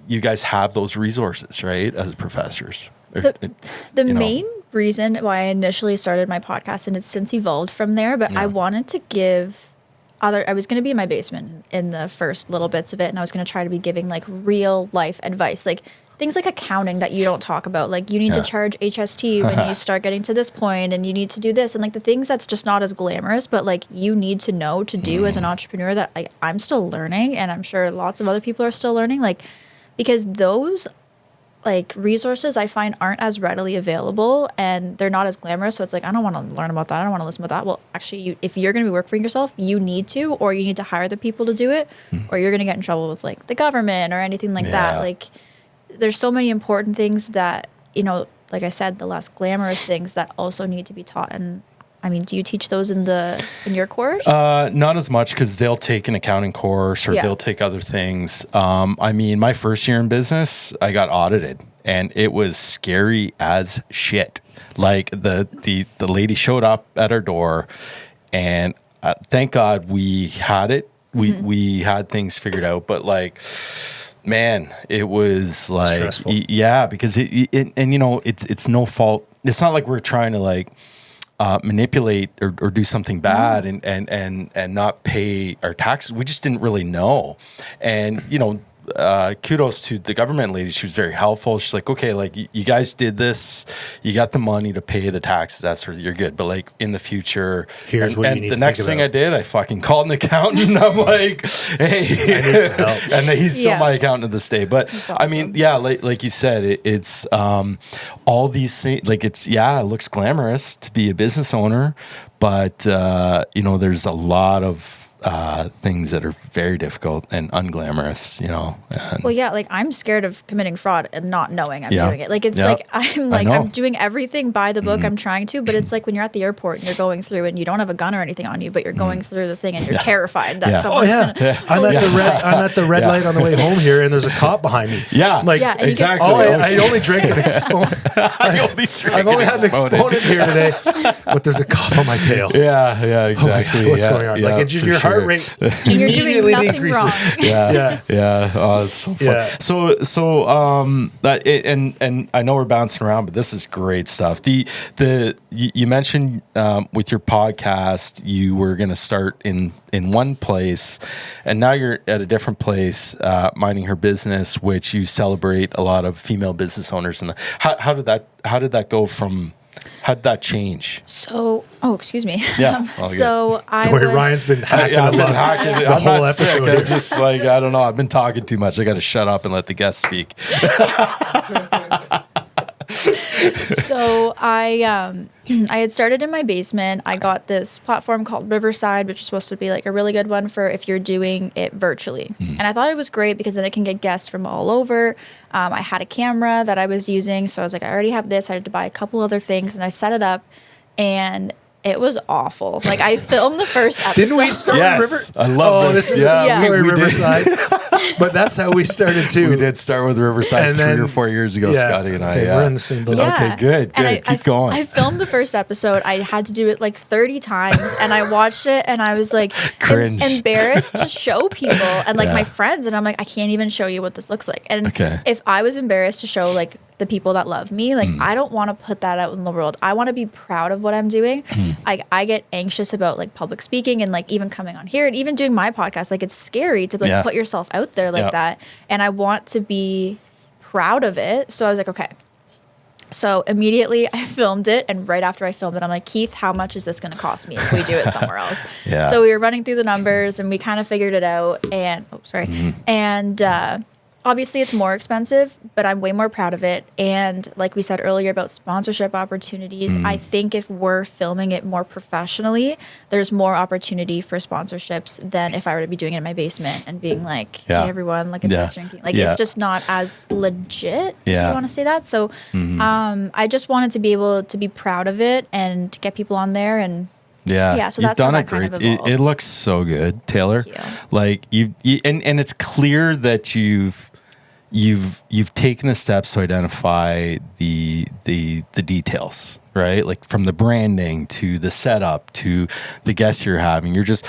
guys have those resources, right, as professors. The main reason why I initially started my podcast, and it's since evolved from there, but I wanted to give I was going to be in my basement in the first little bits of it, and I was going to try to be giving like real life advice, like things like accounting that you don't talk about, like you need to charge HST when you start getting to this point, and you need to do this, and like the things that's just not as glamorous, but like you need to know to do as an entrepreneur that like I'm still learning, and I'm sure lots of other people are still learning, like because those like resources I find aren't as readily available, and they're not as glamorous. So it's like, I don't want to learn about that. I don't want to listen about that. Well, actually, if you're going to be working for yourself, you need to, or you need to hire the people to do it, or you're going to get in trouble with like the government or anything like that. Like there's so many important things that, you know, like I said, the less glamorous things that also need to be taught. And I mean, do you teach those in your course? Not as much, because they'll take an accounting course or they'll take other things. I mean, my first year in business, I got audited, and it was scary as shit. Like the lady showed up at our door, and thank God we had it. We had things figured out, but like, man, it was like stressful. Because and you know, it's no fault. It's not like we're trying to like manipulate or do something bad and not pay our taxes. We just didn't really know. And, you know, kudos to the government lady. She was very helpful. She's like, okay, like you guys did this, you got the money to pay the taxes. That's where you're good. But like in the future, here's what you need the to next think thing about. I did, I fucking called an accountant. And I'm like, hey, I need some help. and he's still my accountant to this day. But That's I mean, awesome. like you said, it's all these things. Like it looks glamorous to be a business owner, but you know, there's a lot of things that are very difficult and unglamorous, you know. And Well, yeah, like I'm scared of committing fraud and not knowing I'm doing it. Like it's Yep. I'm doing everything by the book. I'm trying to, but it's like when you're at the airport and you're going through and you don't have a gun or anything on you, but you're going through the thing and you're terrified that Yeah. someone's Oh yeah, I'm at the red light on the way home here, and there's a cop behind me. Yeah. like Yeah, and you get exactly. I only drink an exponent. I've only had an exponent here today, but there's a cop on my tail. Yeah, exactly. What's going on? Like it's just for your heart sure. rate and you're doing immediately nothing decreases. wrong. Yeah. Oh, it's so fun. Yeah. So and I know we're bouncing around, but this is great stuff. You mentioned with your podcast, you were going to start in one place, and now you're at a different place, Minding Her Business, which you celebrate a lot of female business owners. And how did that go from? How did that change? So, excuse me. Yeah, all So I Don't worry, was- Ryan's been hacking I've a been lot. hacking the I'm whole not sick. episode I'm here. just like, I don't know. I've been talking too much. I got to shut up and let the guest speak. So I had started in my basement. I got this platform called Riverside, which is supposed to be like a really good one for if you're doing it virtually. And I thought it was great because then it can get guests from all over. I had a camera that I was using, so I was like, I already have this. I had to buy a couple other things, and I set it up, and it was awful. Like I filmed the first episode. Didn't we start Yes, with River? I love this this. is Yeah, sorry, we did. Riverside. But that's how we started too. We did start with Riverside And 3 then- or 4 years ago, Yeah. Scotty and I. Okay, Yeah. we're in the same building. Okay, good. And Keep going. I filmed the first episode. I had to do it like 30 times, and I watched it, and I was like Cringe. embarrassed to show people and like Yeah. my friends, and I'm like, I can't even show you what this looks like. And Okay. if I was embarrassed to show like the people that love me, like I don't want to put that out in the world. I want to be proud of what I'm doing. I get anxious about like public speaking and like even coming on here and even doing my podcast. Like it's scary to like put yourself out there like that, and I want to be proud of it. So I was like, okay. So immediately I filmed it, and right after I filmed it, I'm like, Keith, how much is this going to cost me if we do it somewhere else? Yeah. So we were running through the numbers, and we kind of figured it out. And and obviously it's more expensive, but I'm way more proud of it. And like we said earlier about sponsorship opportunities, I think if we're filming it more professionally, there's more opportunity for sponsorships than if I were to be doing it in my basement and being like, hey everyone, like it's drinking. Like it's just not as legit, if you want to say that. So I just wanted to be able to be proud of it and to get people on there. And Yeah, so you've that's how done that it kind great. of evolved. It looks so good, Taylor. Thank you. Like you and it's clear that you've taken the steps to identify the details, right? Like from the branding to the setup to the guests you're having. You're just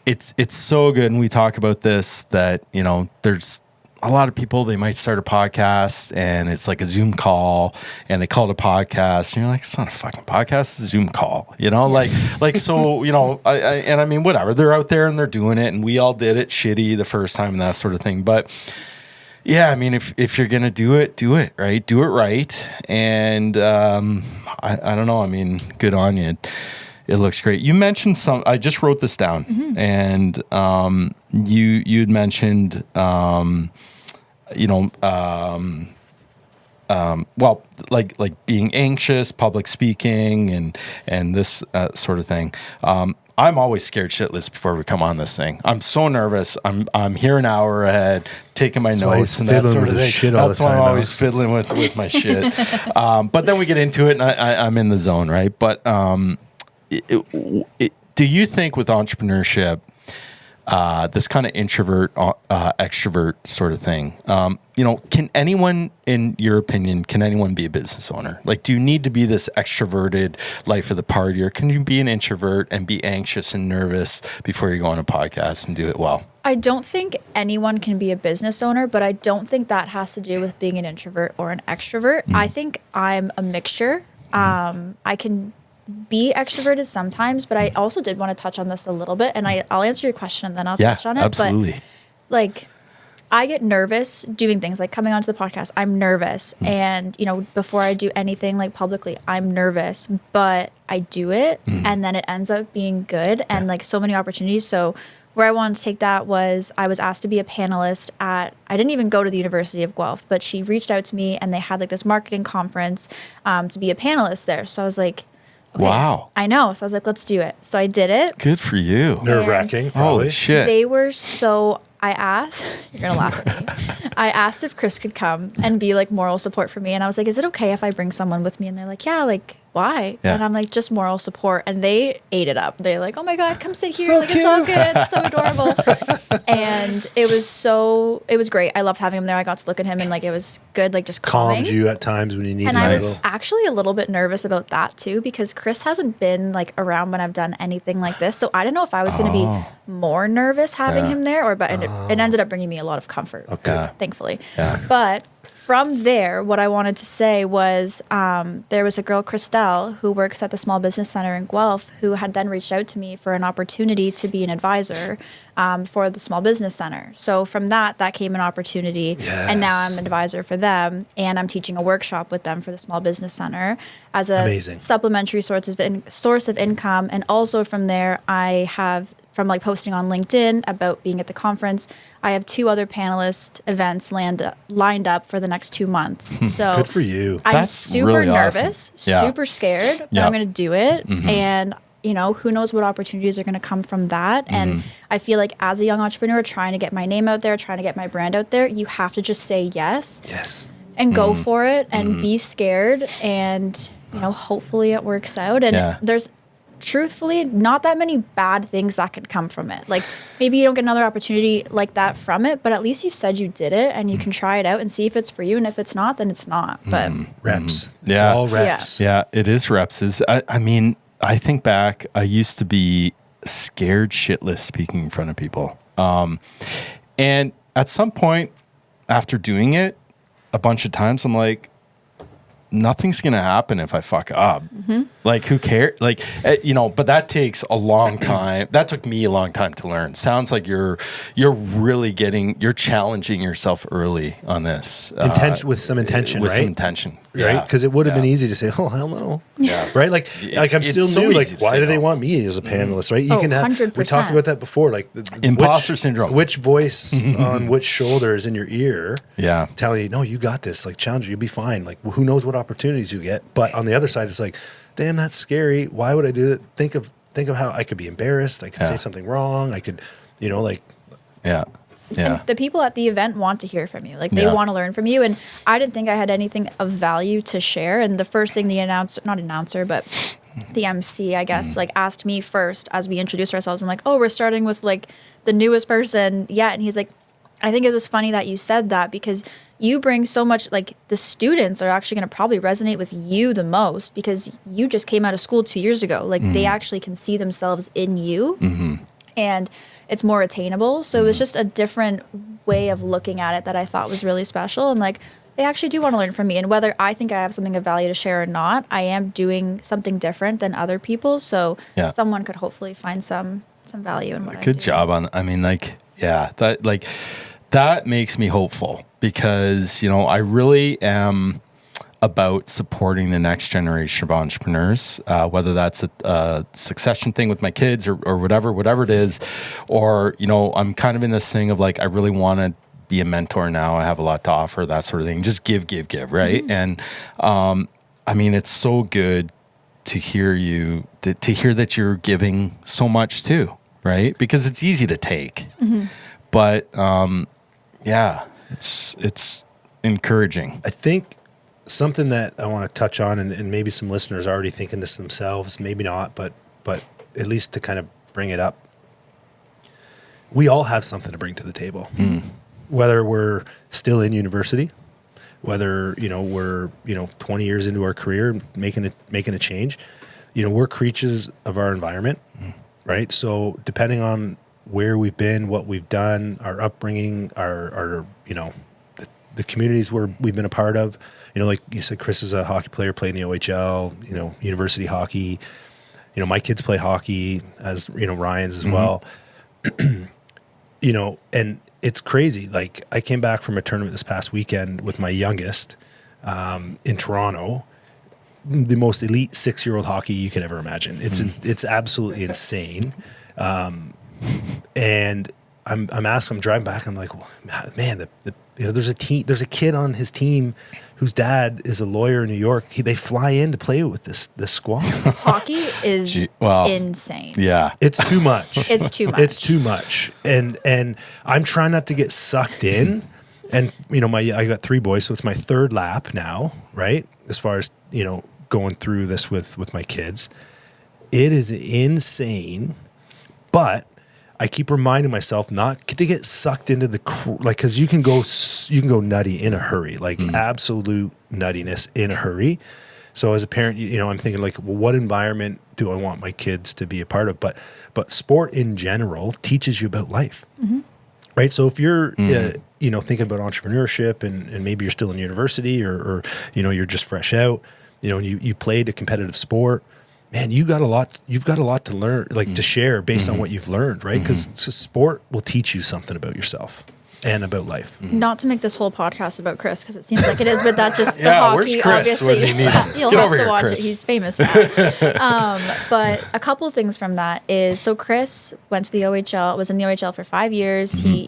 it's so good, and we talk about this that, you know, there's a lot of people, they might start a podcast and it's like a Zoom call and they call it a podcast. And you're like, it's not a fucking podcast, it's a Zoom call, you know, like, so, you know, I mean, whatever, they're out there and they're doing it, and we all did it shitty the first time and that sort of thing. But yeah, I mean, if you're going to do it right. Do it right. And I don't know. I mean, good on you. It looks great. You mentioned I just wrote this down, and you'd mentioned, you know, well, like being anxious, public speaking, and this sort of thing. I'm always scared shitless before we come on this thing. I'm so nervous. I'm here an hour ahead, taking my notes and that sort of thing. That's why I'm always fiddling with my shit. But then we get into it, and I'm in the zone, right? But do you think with entrepreneurship, this kind of introvert, extrovert sort of thing, can anyone, in your opinion, can anyone be a business owner? Like, do you need to be this extroverted life of the party, or can you be an introvert and be anxious and nervous before you go on a podcast and do it well? I don't think anyone can be a business owner, but I don't think that has to do with being an introvert or an extrovert. I think I'm a mixture. I can be extroverted sometimes, but I also did want to touch on this a little bit, and I'll answer your question and then I'll touch on it. Absolutely. But like, I get nervous doing things like coming onto the podcast. I'm nervous. And, before I do anything like publicly, I'm nervous, but I do it and then it ends up being good and like so many opportunities. So where I wanted to take that was I was asked to be a panelist I didn't even go to the University of Guelph, but she reached out to me and they had like this marketing conference to be a panelist there. So I was like, okay, wow. I know. So I was like, let's do it. So I did it. Good for you. Nerve-wracking, probably. Holy shit. They were so, I asked, you're going to laugh at me. I asked if Chris could come and be like moral support for me. And I was like, is it okay if I bring someone with me? And they're like, yeah, like, why? Yeah. And I'm like, just moral support. And they ate it up. They're like, oh my God, come sit here. So It's all good. It's so adorable. And it was great. I loved having him there. I got to look at him and like, it was good. Like just calming. Calmed you at times when you need And a I little. was actually a little bit nervous about that too, because Chris hasn't been like around when I've done anything like this. So I didn't know if I was going to be more nervous having him there, but it ended up bringing me a lot of comfort, thankfully. Yeah. But from there, what I wanted to say was there was a girl, Christelle, who works at the Small Business Center in Guelph, who had then reached out to me for an opportunity to be an advisor for the Small Business Center. So from that came an opportunity. Yes. And now I'm an advisor for them, and I'm teaching a workshop with them for the Small Business Center as a Amazing. supplementary source of income. And also from there, I have, from like posting on LinkedIn about being at the conference, I have 2 other panelist events lined up for the next 2 months. So Good for you. I'm That's super really nervous, awesome. Yeah. super scared, but Yeah. I'm going to do it. And, who knows what opportunities are going to come from that. And I feel like as a young entrepreneur trying to get my name out there, trying to get my brand out there, you have to just say yes. Yes. And go for it and be scared. And, hopefully it works out. And there's truthfully not that many bad things that could come from it. Like maybe you don't get another opportunity like that from it, but at least you said you did it and you can try it out and see if it's for you. And if it's not, then it's not. But Reps. It's Yeah. all reps. Yeah, it is reps. I think back, I used to be scared shitless speaking in front of people. And at some point after doing it a bunch of times, I'm like, nothing's going to happen if I fuck up. Like, who cares? Like, but that takes a long time. That took me a long time to learn. Sounds like you're really you're challenging yourself early on this. With some intention, with right? some intention. Right? Because it would have been easy to say, oh, hell no. Yeah. Right? Like I'm still It's so new. Like, easy to why say do they no. want me as a panelist, right? You Oh, can have, 100%. we talked about that before. Like, Imposter syndrome. Which voice on which shoulder is in your ear Yeah. telling you, no, you got this. Like, challenge you. You'll be fine. Like, who knows what opportunities you get. But on the other side, it's like, damn, that's scary. Why would I do it? Think of how I could be embarrassed. I could say something wrong. I could, like. Yeah. Yeah. And the people at the event want to hear from you. Like they want to learn from you. And I didn't think I had anything of value to share. And the first thing the MC, I guess, like asked me first as we introduced ourselves. I'm like, oh, we're starting with like the newest person yet. And he's like, I think it was funny that you said that because you bring so much, like the students are actually going to probably resonate with you the most because you just came out of school 2 years ago. Like they actually can see themselves in you. And it's more attainable. So it was just a different way of looking at it that I thought was really special. And like, they actually do want to learn from me. And whether I think I have something of value to share or not, I am doing something different than other people. So someone could hopefully find some value in what I do. Good job that makes me hopeful because, I really am about supporting the next generation of entrepreneurs, whether that's a succession thing with my kids or whatever it is, or, I'm kind of in this thing of like, I really want to be a mentor now. I have a lot to offer, that sort of thing. Just give, right? And, it's so good hear you, to hear that you're giving so much too, right? Because it's easy to take, but yeah, it's encouraging. I think something that I want to touch on, and maybe some listeners are already thinking this themselves, maybe not, but at least to kind of bring it up. We all have something to bring to the table, whether we're still in university, whether, we're, 20 years into our career, making a change, we're creatures of our environment, right? So depending on where we've been, what we've done, our upbringing, our the communities where we've been a part of, like you said, Chris is a hockey player, playing the OHL, university hockey, my kids play hockey, as Ryan's as well. And it's crazy. Like, I came back from a tournament this past weekend with my youngest in Toronto, the most elite 6-year-old hockey you could ever imagine. It's absolutely insane. And I'm driving back. I'm like, man, there's a kid on his team whose dad is a lawyer in New York. They fly in to play with this squad. Hockey is insane. Yeah. It's too much. It's too much. It's too much. And I'm trying not to get sucked in. And, I got 3 boys, so it's my 3rd lap now, right? As far as, going through this with my kids. It is insane, but I keep reminding myself not to get sucked into because you can go nutty in a hurry, like absolute nuttiness in a hurry. So as a parent, I'm thinking like, well, what environment do I want my kids to be a part of? But sport in general teaches you about life, right? So if you're thinking about entrepreneurship and maybe you're still in university or you're just fresh out, and you played a competitive sport. Man, you've got a lot to learn, to share based on what you've learned, right? Because sport will teach you something about yourself and about life. Not to make this whole podcast about Chris, because it seems like it is, but that just the Yeah, where's hockey, Chris obviously. when you need him? You'll Get have over to here, watch Chris. it. He's famous now. But a couple of things from that is, so Chris went to the OHL, was in the OHL for 5 years. He,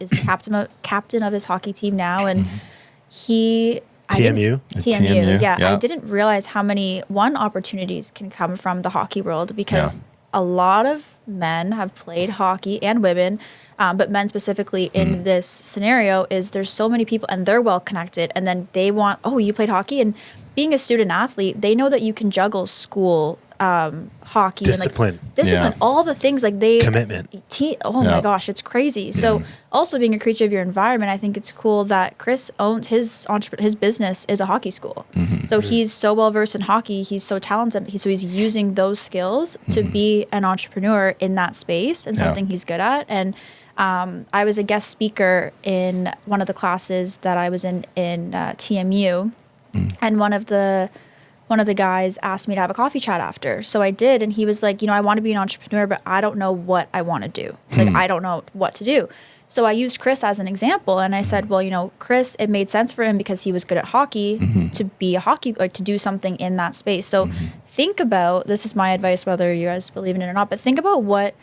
is the captain of his hockey team now, and he... TMU. TMU, yeah. Yeah. I didn't realize how many opportunities can come from the hockey world, because a lot of men have played hockey, and women, but men specifically in this scenario is there's so many people and they're well connected, and then they want, you played hockey, and being a student athlete, they know that you can juggle school, hockey, discipline, all the things, like commitment. My gosh, it's crazy. So also being a creature of your environment, I think it's cool that Chris owns his business is a hockey school. So he's so well versed in hockey. He's so talented. He's using those skills to be an entrepreneur in that space, and something he's good at. And I was a guest speaker in one of the classes that I was in TMU, and one of the guys asked me to have a coffee chat after. So I did. And he was like, I want to be an entrepreneur, but I don't know what I want to do. Like, I don't know what to do. So I used Chris as an example. And I said, well, Chris, it made sense for him because he was good at hockey to be a hockey, like to do something in that space. So think about, this is my advice, whether you guys believe in it or not, but think about what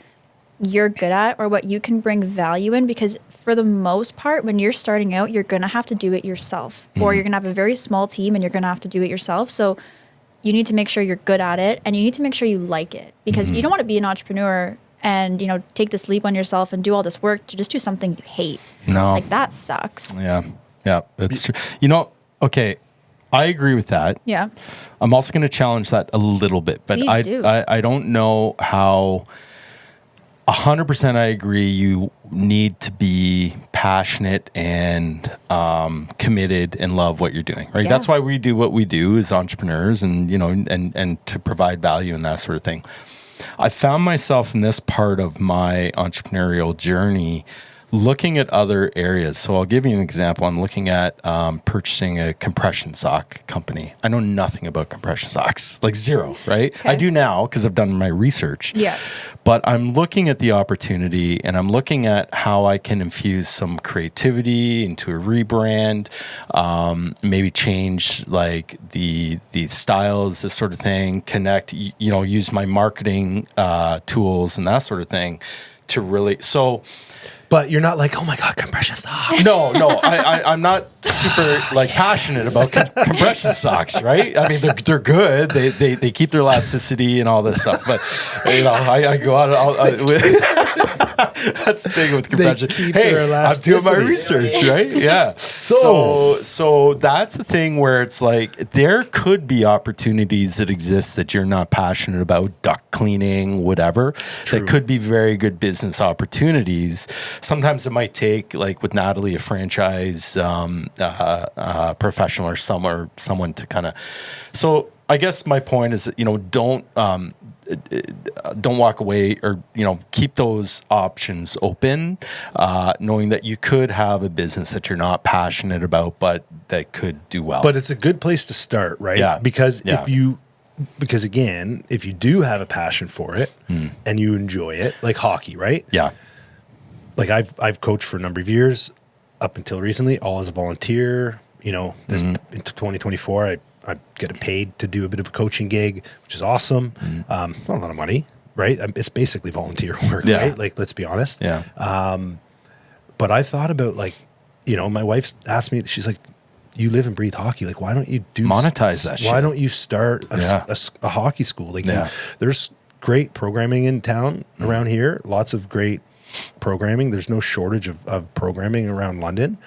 you're good at or what you can bring value in, because for the most part, when you're starting out, you're going to have to do it yourself, or you're going to have a very small team and you're going to have to do it yourself. So you need to make sure you're good at it, and you need to make sure you like it, because you don't want to be an entrepreneur and, take this leap on yourself and do all this work to just do something you hate. No. Like, that sucks. Yeah. Yeah. It's true. Okay. I agree with that. Yeah. I'm also going to challenge that a little bit, but Please do. I don't know how 100% I agree. You need to be passionate and committed and love what you're doing, right? Yeah. That's why we do what we do as entrepreneurs, and and to provide value and that sort of thing. I found myself in this part of my entrepreneurial journey looking at other areas. So I'll give you an example. I'm looking at purchasing a compression sock company. I know nothing about compression socks, like zero, right? Okay. I do now because I've done my research. Yeah. But I'm looking at the opportunity, and I'm looking at how I can infuse some creativity into a rebrand, maybe change like the styles, this sort of thing, connect, use my marketing tools and that sort of thing to really, so... But you're not like, oh my God, compression socks. No, I'm not super like passionate about compression socks, right? I mean, they're good. They keep their elasticity and all this stuff. But you know, I go out. That's the thing with compression. Hey, I'm doing my research, right? Yeah. So that's the thing where it's like there could be opportunities that exist that you're not passionate about, duct cleaning, whatever. True. That could be very good business opportunities. Sometimes it might take, like with Natalie, a franchise professional or someone to kind of. So I guess my point is that, you know, don't walk away, or, you know, keep those options open, knowing that you could have a business that you're not passionate about, but that could do well. But it's a good place to start, right? Yeah. Because again, if you do have a passion for it and you enjoy it, like hockey, right? Yeah. Like I've coached for a number of years up until recently, all as a volunteer. You know, into 2024, I get paid to do a bit of a coaching gig, which is awesome. Not a lot of money, right? It's basically volunteer work, right? Like, let's be honest. Yeah. But I thought about, like, you know, my wife asked me, she's like, you live and breathe hockey. Like, why don't you monetize that shit? Why don't you start a hockey school? Like, there's great programming in town around here. Lots of great programming. There's no shortage of programming around London.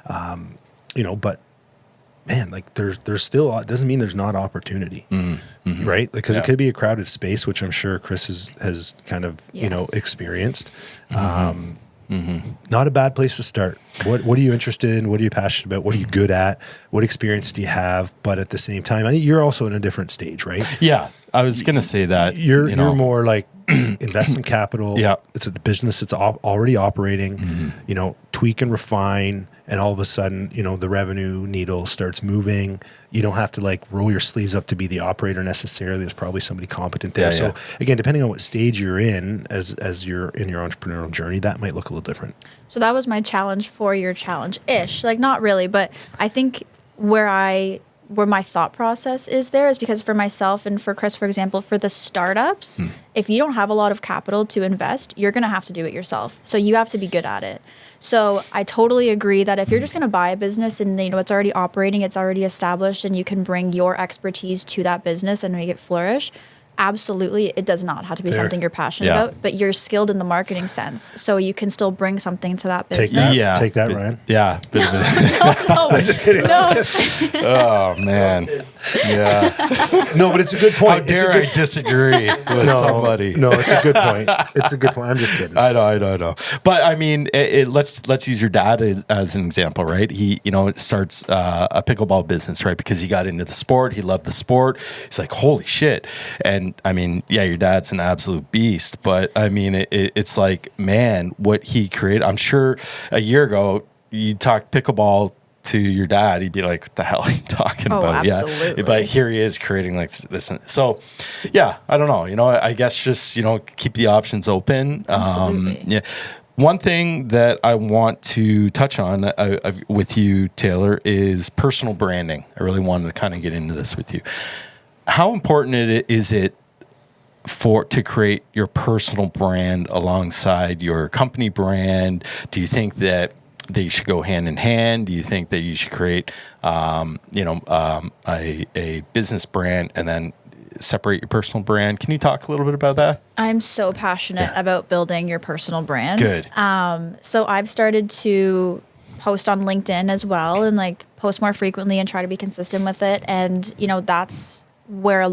You know, but man, like there's still, it doesn't mean there's not opportunity, right? Because it could be a crowded space, which I'm sure Chris has kind of, you know, experienced. Not a bad place to start. What are you interested in? What are you passionate about? What are you good at? What experience do you have? But at the same time, I think you're also in a different stage, right? Yeah. I was going to say that. You're more like invest in capital. Yeah. It's a business that's already operating, you know, tweak and refine. And all of a sudden, you know, the revenue needle starts moving. You don't have to like roll your sleeves up to be the operator necessarily. There's probably somebody competent there. So again, depending on what stage you're in as you're in your entrepreneurial journey, that might look a little different. So that was my challenge for your challenge-ish. Like, not really, but I think where my thought process is because for myself and for Chris, for example, for the startups, if you don't have a lot of capital to invest, you're going to have to do it yourself. So you have to be good at it. So I totally agree that if you're just going to buy a business and, you know, it's already operating, it's already established, and you can bring your expertise to that business and make it flourish, absolutely, it does not have to be something you're passionate about, but you're skilled in the marketing sense, so you can still bring something to that business. Take that, Ryan. Yeah. No, just kidding. No. Oh man. Yeah. No, but it's a good point. How dare I disagree with somebody? No, it's a good point. It's a good point. I'm just kidding. I know. But I mean, let's use your dad as an example, right? He, you know, starts a pickleball business, right? Because he got into the sport. He loved the sport. He's like, holy shit. And I mean, yeah, your dad's an absolute beast. But I mean, it's like, man, what he created. I'm sure a year ago, you talked pickleball to your dad, he'd be like, what the hell are you talking about? Absolutely. Yeah. But here he is creating like this. So yeah, I don't know, you know, I guess just, you know, keep the options open. Absolutely. Yeah. One thing that I want to touch on with you, Taylor, is personal branding. I really wanted to kind of get into this with you. How important is it to create your personal brand alongside your company brand? Do you think that they should go hand in hand? Do you think that you should create, a business brand and then separate your personal brand? Can you talk a little bit about that? I'm so passionate about building your personal brand. Good. So I've started to post on LinkedIn as well, and like post more frequently and try to be consistent with it. And, you know, that's where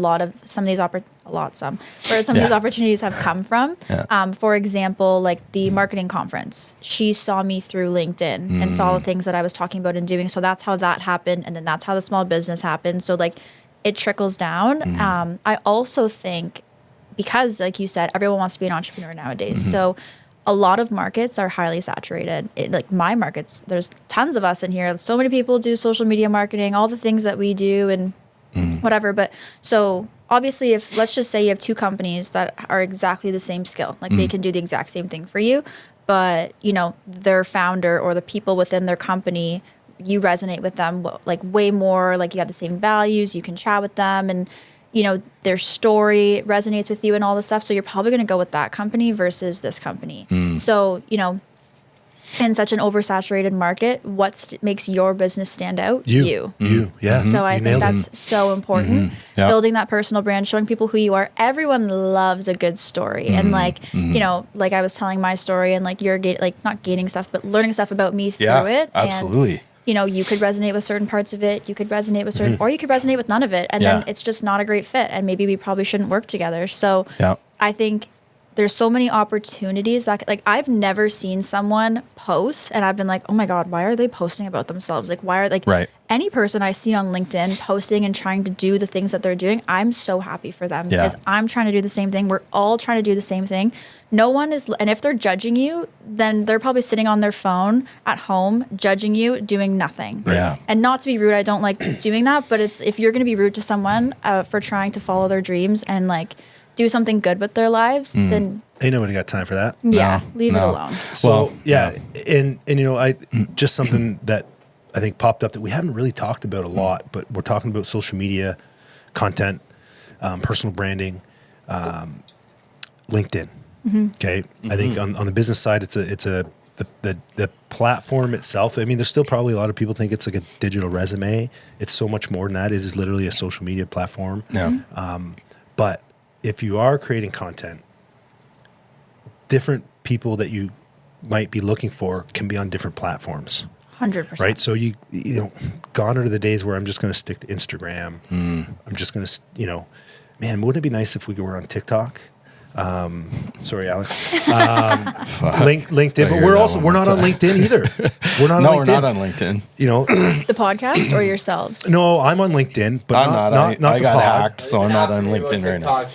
some of these opportunities have come from. Yeah. For example, like the marketing conference, she saw me through LinkedIn and saw the things that I was talking about and doing. So that's how that happened. And then that's how the small business happened. So like it trickles down. I also think because, like you said, everyone wants to be an entrepreneur nowadays. So a lot of markets are highly saturated. Like my markets, there's tons of us in here. So many people do social media marketing, all the things that we do and whatever. But so obviously, if let's just say you have two companies that are exactly the same skill, like they can do the exact same thing for you, but you know, their founder or the people within their company, you resonate with them like way more, like you have the same values, you can chat with them, and you know, their story resonates with you and all this stuff. So you're probably going to go with that company versus this company. So, you know, in such an oversaturated market, what makes your business stand out? You. Yeah. So I You think nailed it. that's so important. Yeah. Building that personal brand, showing people who you are. Everyone loves a good story. And like, you know, like I was telling my story and like you're not gaining stuff, but learning stuff about me through it. Absolutely. And, you know, you could resonate with certain parts of it. You could resonate with certain, or you could resonate with none of it. And then it's just not a great fit. And maybe we probably shouldn't work together. So I think there's so many opportunities that, like, I've never seen someone post and I've been like, oh my God, why are they posting about themselves? Like, why are, like, any person I see on LinkedIn posting and trying to do the things that they're doing, I'm so happy for them because I'm trying to do the same thing. We're all trying to do the same thing. No one is, and if they're judging you, then they're probably sitting on their phone at home, judging you, doing nothing. Yeah. And not to be rude, I don't like doing that, but it's, if you're going to be rude to someone for trying to follow their dreams and like, do something good with their lives, then ain't nobody got time for that. Leave it alone. So and you know, I just something that I think popped up that we haven't really talked about a lot, but we're talking about social media content, personal branding, LinkedIn. Okay, I think on the business side, the platform itself. I mean, there's still probably a lot of people think it's like a digital resume. It's so much more than that. It is literally a social media platform. But if you are creating content, different people that you might be looking for can be on different platforms. 100%. Right? So you know, gone are the days where I'm just going to stick to Instagram. I'm just going to, you know, man, wouldn't it be nice if we were on TikTok? Sorry, Alex. LinkedIn, but we're not on LinkedIn either. We're not on LinkedIn. We're not on LinkedIn. You know, The podcast or yourselves? no, I'm on LinkedIn, but I'm not. I the got pod. hacked, so I'm not on LinkedIn right now.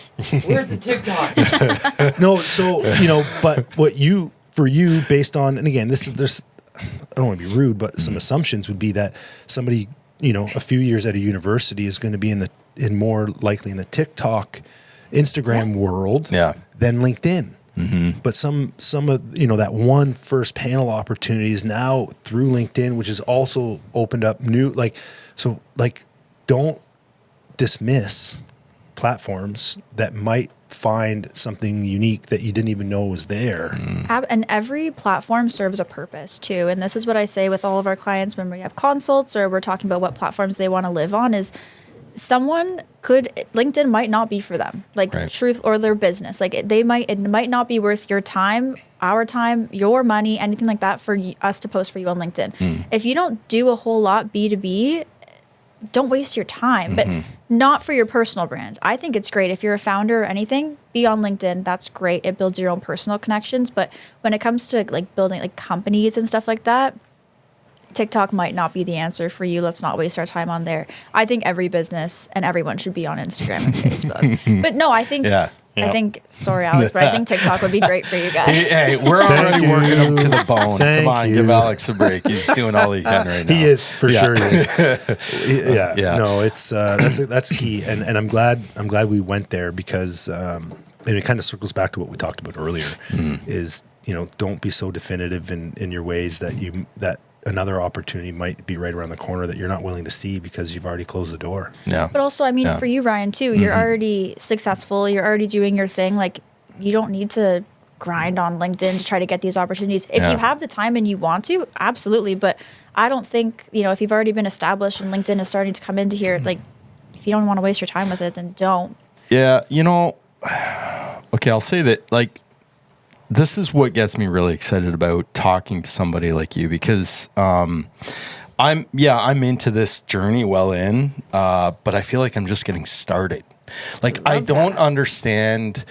Where's the TikTok? No, so you know, but for you, based on, and again, there's, I don't want to be rude, but some assumptions would be that somebody, you know, a few years at a university is going to be more likely in the TikTok, Instagram world than LinkedIn. But some of, you know, that one first panel opportunity is now through LinkedIn, which has also opened up new, don't dismiss platforms that might find something unique that you didn't even know was there. And every platform serves a purpose too. And this is what I say with all of our clients when we have consults or we're talking about what platforms they want to live on is LinkedIn might not be for them, truth, or their business. Like it might not be worth your time, our time, your money, anything like that for us to post for you on LinkedIn. If you don't do a whole lot B2B, don't waste your time, but not for your personal brand. I think it's great if you're a founder or anything, be on LinkedIn. That's great. It builds your own personal connections. But when it comes to like building like companies and stuff like that, TikTok might not be the answer for you. Let's not waste our time on there. I think every business and everyone should be on Instagram and Facebook. But no, I think I think, sorry, Alex, but I think TikTok would be great for you guys. Hey, we're already working him to the bone. Thank Come on, you. give Alex a break. He's doing all he can right now. He is for sure. No, it's that's key, and I'm glad we went there because and it kind of circles back to what we talked about earlier. Is, you know, don't be so definitive in your ways that another opportunity might be right around the corner that you're not willing to see because you've already closed the door. Yeah. But also, I mean, for you, Ryan, too, you're already successful. You're already doing your thing. Like, you don't need to grind on LinkedIn to try to get these opportunities. If you have the time and you want to, absolutely. But I don't think, you know, if you've already been established and LinkedIn is starting to come into here, like, if you don't want to waste your time with it, then don't. Yeah, you know, okay, I'll say that, like, this is what gets me really excited about talking to somebody like you because I'm into this journey well in, but I feel like I'm just getting started. Like I don't understand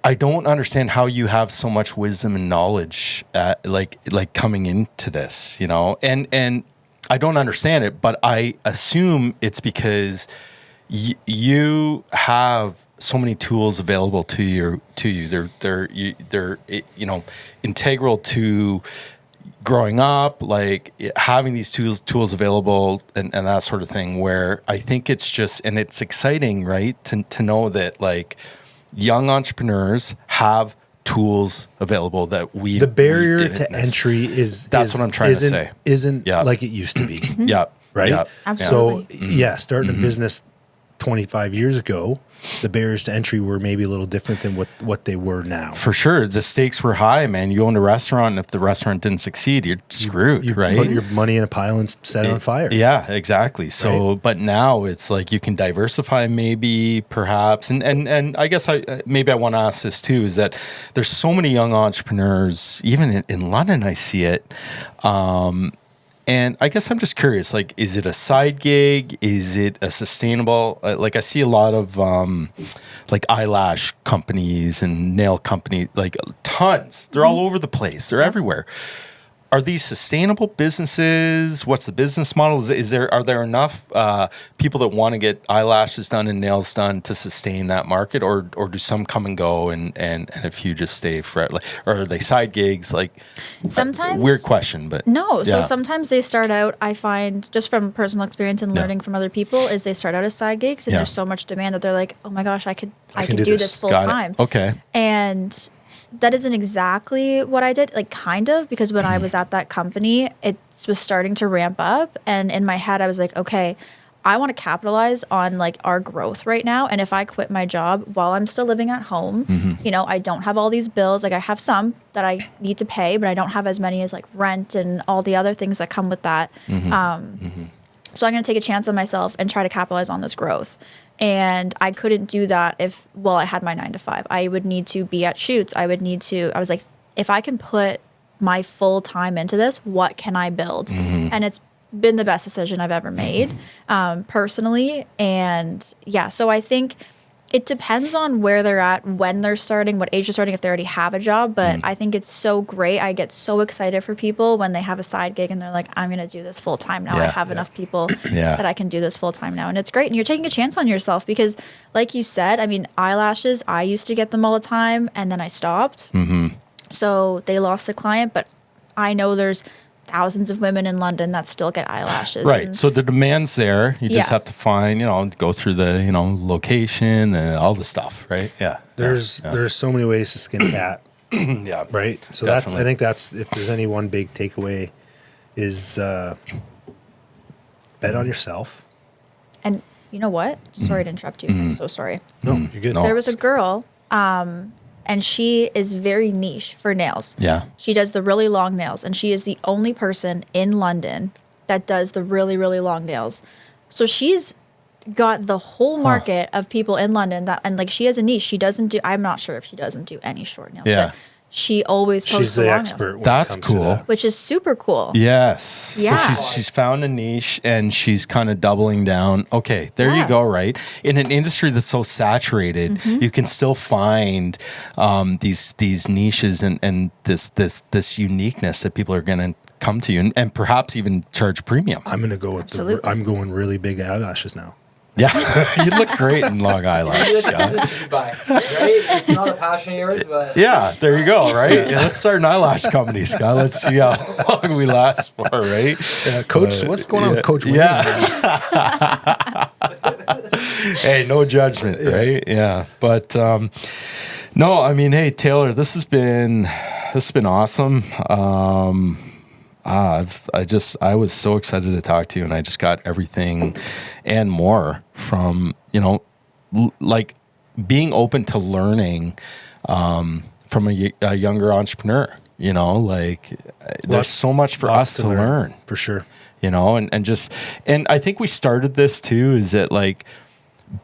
how you have so much wisdom and knowledge like coming into this, you know, and I don't understand it, but I assume it's because you have so many tools available to you. They're you know, integral to growing up, like having these tools available and that sort of thing, where I think it's just, and it's exciting, right? To know that like young entrepreneurs have tools available that the barrier to entry what I'm trying to say. Isn't like it used to be. Yeah. Right. Yeah. Absolutely. So starting a business 25 years ago, the barriers to entry were maybe a little different than what they were now. For sure. The stakes were high, man. You owned a restaurant, and if the restaurant didn't succeed, you're screwed, You right? put your money in a pile and set it on fire. Yeah, exactly. So, Right. but now it's like you can diversify maybe, perhaps. And I guess maybe I want to ask this too, is that there's so many young entrepreneurs, even in London, I see it. And I guess I'm just curious, like, is it a side gig? Is it a sustainable, like I see a lot of like eyelash companies and nail companies, like tons. They're all over the place. They're everywhere. Are these sustainable businesses? What's the business model? Are there enough people that want to get eyelashes done and nails done to sustain that market, or do some come and go and a few just stay forever? Or are they side gigs? Like Sometimes weird question, but no. So yeah. sometimes they start out, I find, just from personal experience and learning from other people, is they start out as side gigs, and Yeah. there's so much demand that they're like, oh my gosh, I could can do do this this. full Got it. time. Okay. And that isn't exactly what I did, like kind of, because when I was at that company, it was starting to ramp up. And in my head, I was like, okay, I want to capitalize on like our growth right now. And if I quit my job while I'm still living at home, you know, I don't have all these bills. Like I have some that I need to pay, but I don't have as many as like rent and all the other things that come with that. So I'm going to take a chance on myself and try to capitalize on this growth. And I couldn't do that while I had my 9 to 5. I would need to be at shoots. I was like, if I can put my full time into this, what can I build? And it's been the best decision I've ever made, personally. And yeah, so I think it depends on where they're at, when they're starting, what age they're starting, if they already have a job. But I think it's so great. I get so excited for people when they have a side gig and they're like, I'm going to do this full time now. I Yeah. have enough people Yeah. that I can do this full time now. And it's great. And you're taking a chance on yourself because, like you said, I mean, eyelashes, I used to get them all the time and then I stopped. So they lost a client. But I know there's thousands of women in London that still get eyelashes. Right. And So the demand's there. You just Yeah. have to find, go through the, location and all the stuff, right? Yeah. There's so many ways to skin a cat, Yeah. right? So Definitely. I think that's, if there's any one big takeaway, is bet on yourself. And you know what? Sorry to interrupt you. I'm so sorry. No, you're good. No. There was a girl, and she is very niche for nails. Yeah. She does the really long nails, and she is the only person in London that does the really, really long nails. So she's got the whole market of people in London and like she has a niche. She doesn't do, I'm not sure if she doesn't do any short nails, Yeah. but she always posts She's the the long expert. nails, When That's it comes to cool. that. which is super cool. Yes. Yeah. So she's found a niche and she's kind of doubling down. Okay, there you Yeah. go, right? In an industry that's so saturated, you can still find these niches and this uniqueness that people are going to come to you and perhaps even charge premium. I'm gonna go with Absolutely. I'm going really big eyelashes now. Yeah. You look great in long eyelashes, Scott. This is by, right? It's not a passion of yours, but Yeah, there you go, right? Yeah, let's start an eyelash company, Scott. Let's see how long we last for, right? Coach, what's going on with Coach Wayne? Yeah. Hey, no judgment, right? Yeah. But no, I mean, hey, Taylor, this has been awesome. I was so excited to talk to you, and I just got everything and more from, like being open to learning from a younger entrepreneur, like there's so much for us to learn. For sure. And I think we started this too, is that like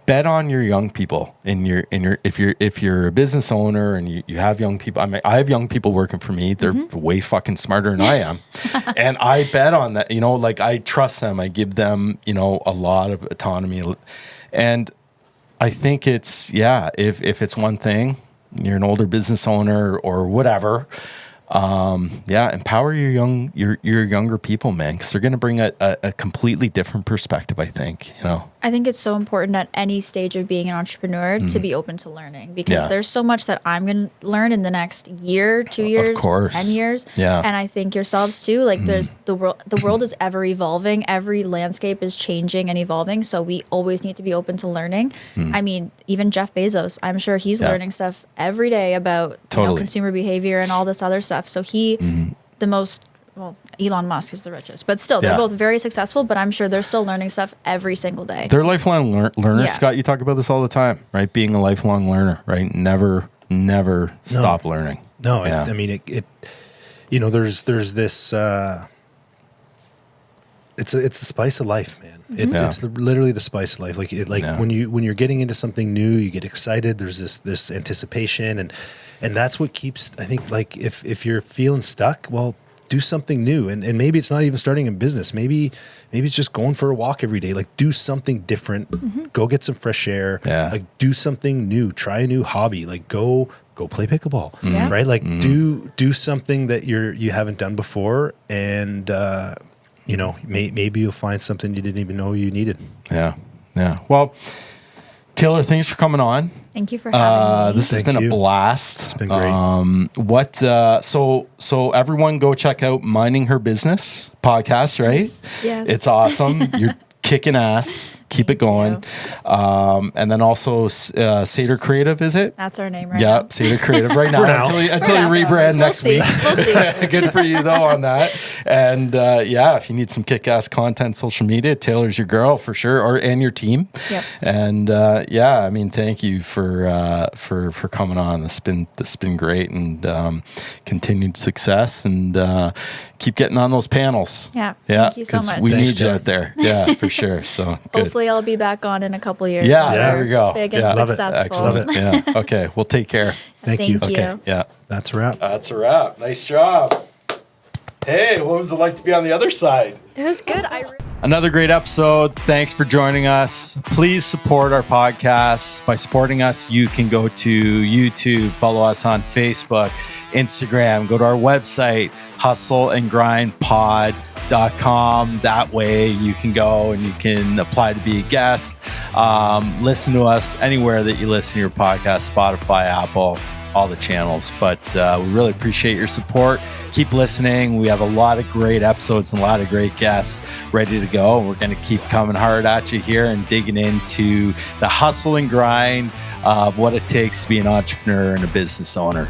bet on your young people if you're a business owner and you have young people. I mean, I have young people working for me. They're way fucking smarter than I am. And I bet on that, like I trust them. I give them, a lot of autonomy. And I think it's, if it's one thing, you're an older business owner or whatever, empower your younger people, man, because they're going to bring a completely different perspective, I think, I think it's so important at any stage of being an entrepreneur to be open to learning because Yeah. there's so much that I'm going to learn in the next year, 2 years, course. 10 years. Yeah. And I think yourselves too, like there's the world is ever evolving. Every landscape is changing and evolving. So we always need to be open to learning. I mean, even Jeff Bezos, I'm sure he's Yeah. learning stuff every day about Totally. consumer behavior and all this other stuff. So Elon Musk is the richest, but still, they're Yeah. both very successful. But I'm sure they're still learning stuff every single day. They're lifelong learners. Yeah. Scott, you talk about this all the time, right? Being a lifelong learner, right? Never stop learning. No, Yeah. I mean, it you know, there's this, it's the spice of life, man. It's literally the spice of life. Like when you're getting into something new, you get excited. There's this anticipation, and that's what keeps, I think, like if you're feeling stuck, well, do something new. And maybe it's not even starting a business. Maybe it's just going for a walk every day. Like, do something different. Go get some fresh air. Yeah. Like, do something new. Try a new hobby. Like, go play pickleball. Yeah. Right? Like, do something that you haven't done before, and you know, maybe you'll find something you didn't even know you needed. Yeah. Well, Taylor, thanks for coming on. Thank you for having me. This has Thank been you. a blast. It's been great. So everyone go check out Minding Her Business podcast, right? Yes. It's awesome. You're kicking ass. Keep it going. And then also Satyr Creative, is it? That's our name right Yeah, now. Satyr Creative right now. now. Until you For now. rebrand We'll next see. week. We'll see. Good for you though on that. And if you need some kick-ass content, social media, Taylor's your girl for sure, and your team. Yep. And I mean, thank you for coming on. This has been great, and continued success, and keep getting on those panels. Yeah. Yeah, Thank you so 'cause much. we Thanks, need you Jen. out there. Yeah, for sure. So good. Hopefully, I'll be back on in a couple years. Yeah, when there we're we go. Big and Yeah. Love it. successful. Love it. Yeah. Okay. Well, take care. Thank you. Okay. Yeah. That's a wrap. That's a wrap. Nice job. Hey, what was it like to be on the other side? It was good. Another great episode. Thanks for joining us. Please support our podcast. By supporting us, you can go to YouTube, follow us on Facebook, Instagram, go to our website, hustleandgrindpod.com. That way you can go and you can apply to be a guest. Listen to us anywhere that you listen to your podcast, Spotify, Apple, all the channels. But we really appreciate your support. Keep listening. We have a lot of great episodes and a lot of great guests ready to go. We're going to keep coming hard at you here and digging into the hustle and grind of what it takes to be an entrepreneur and a business owner.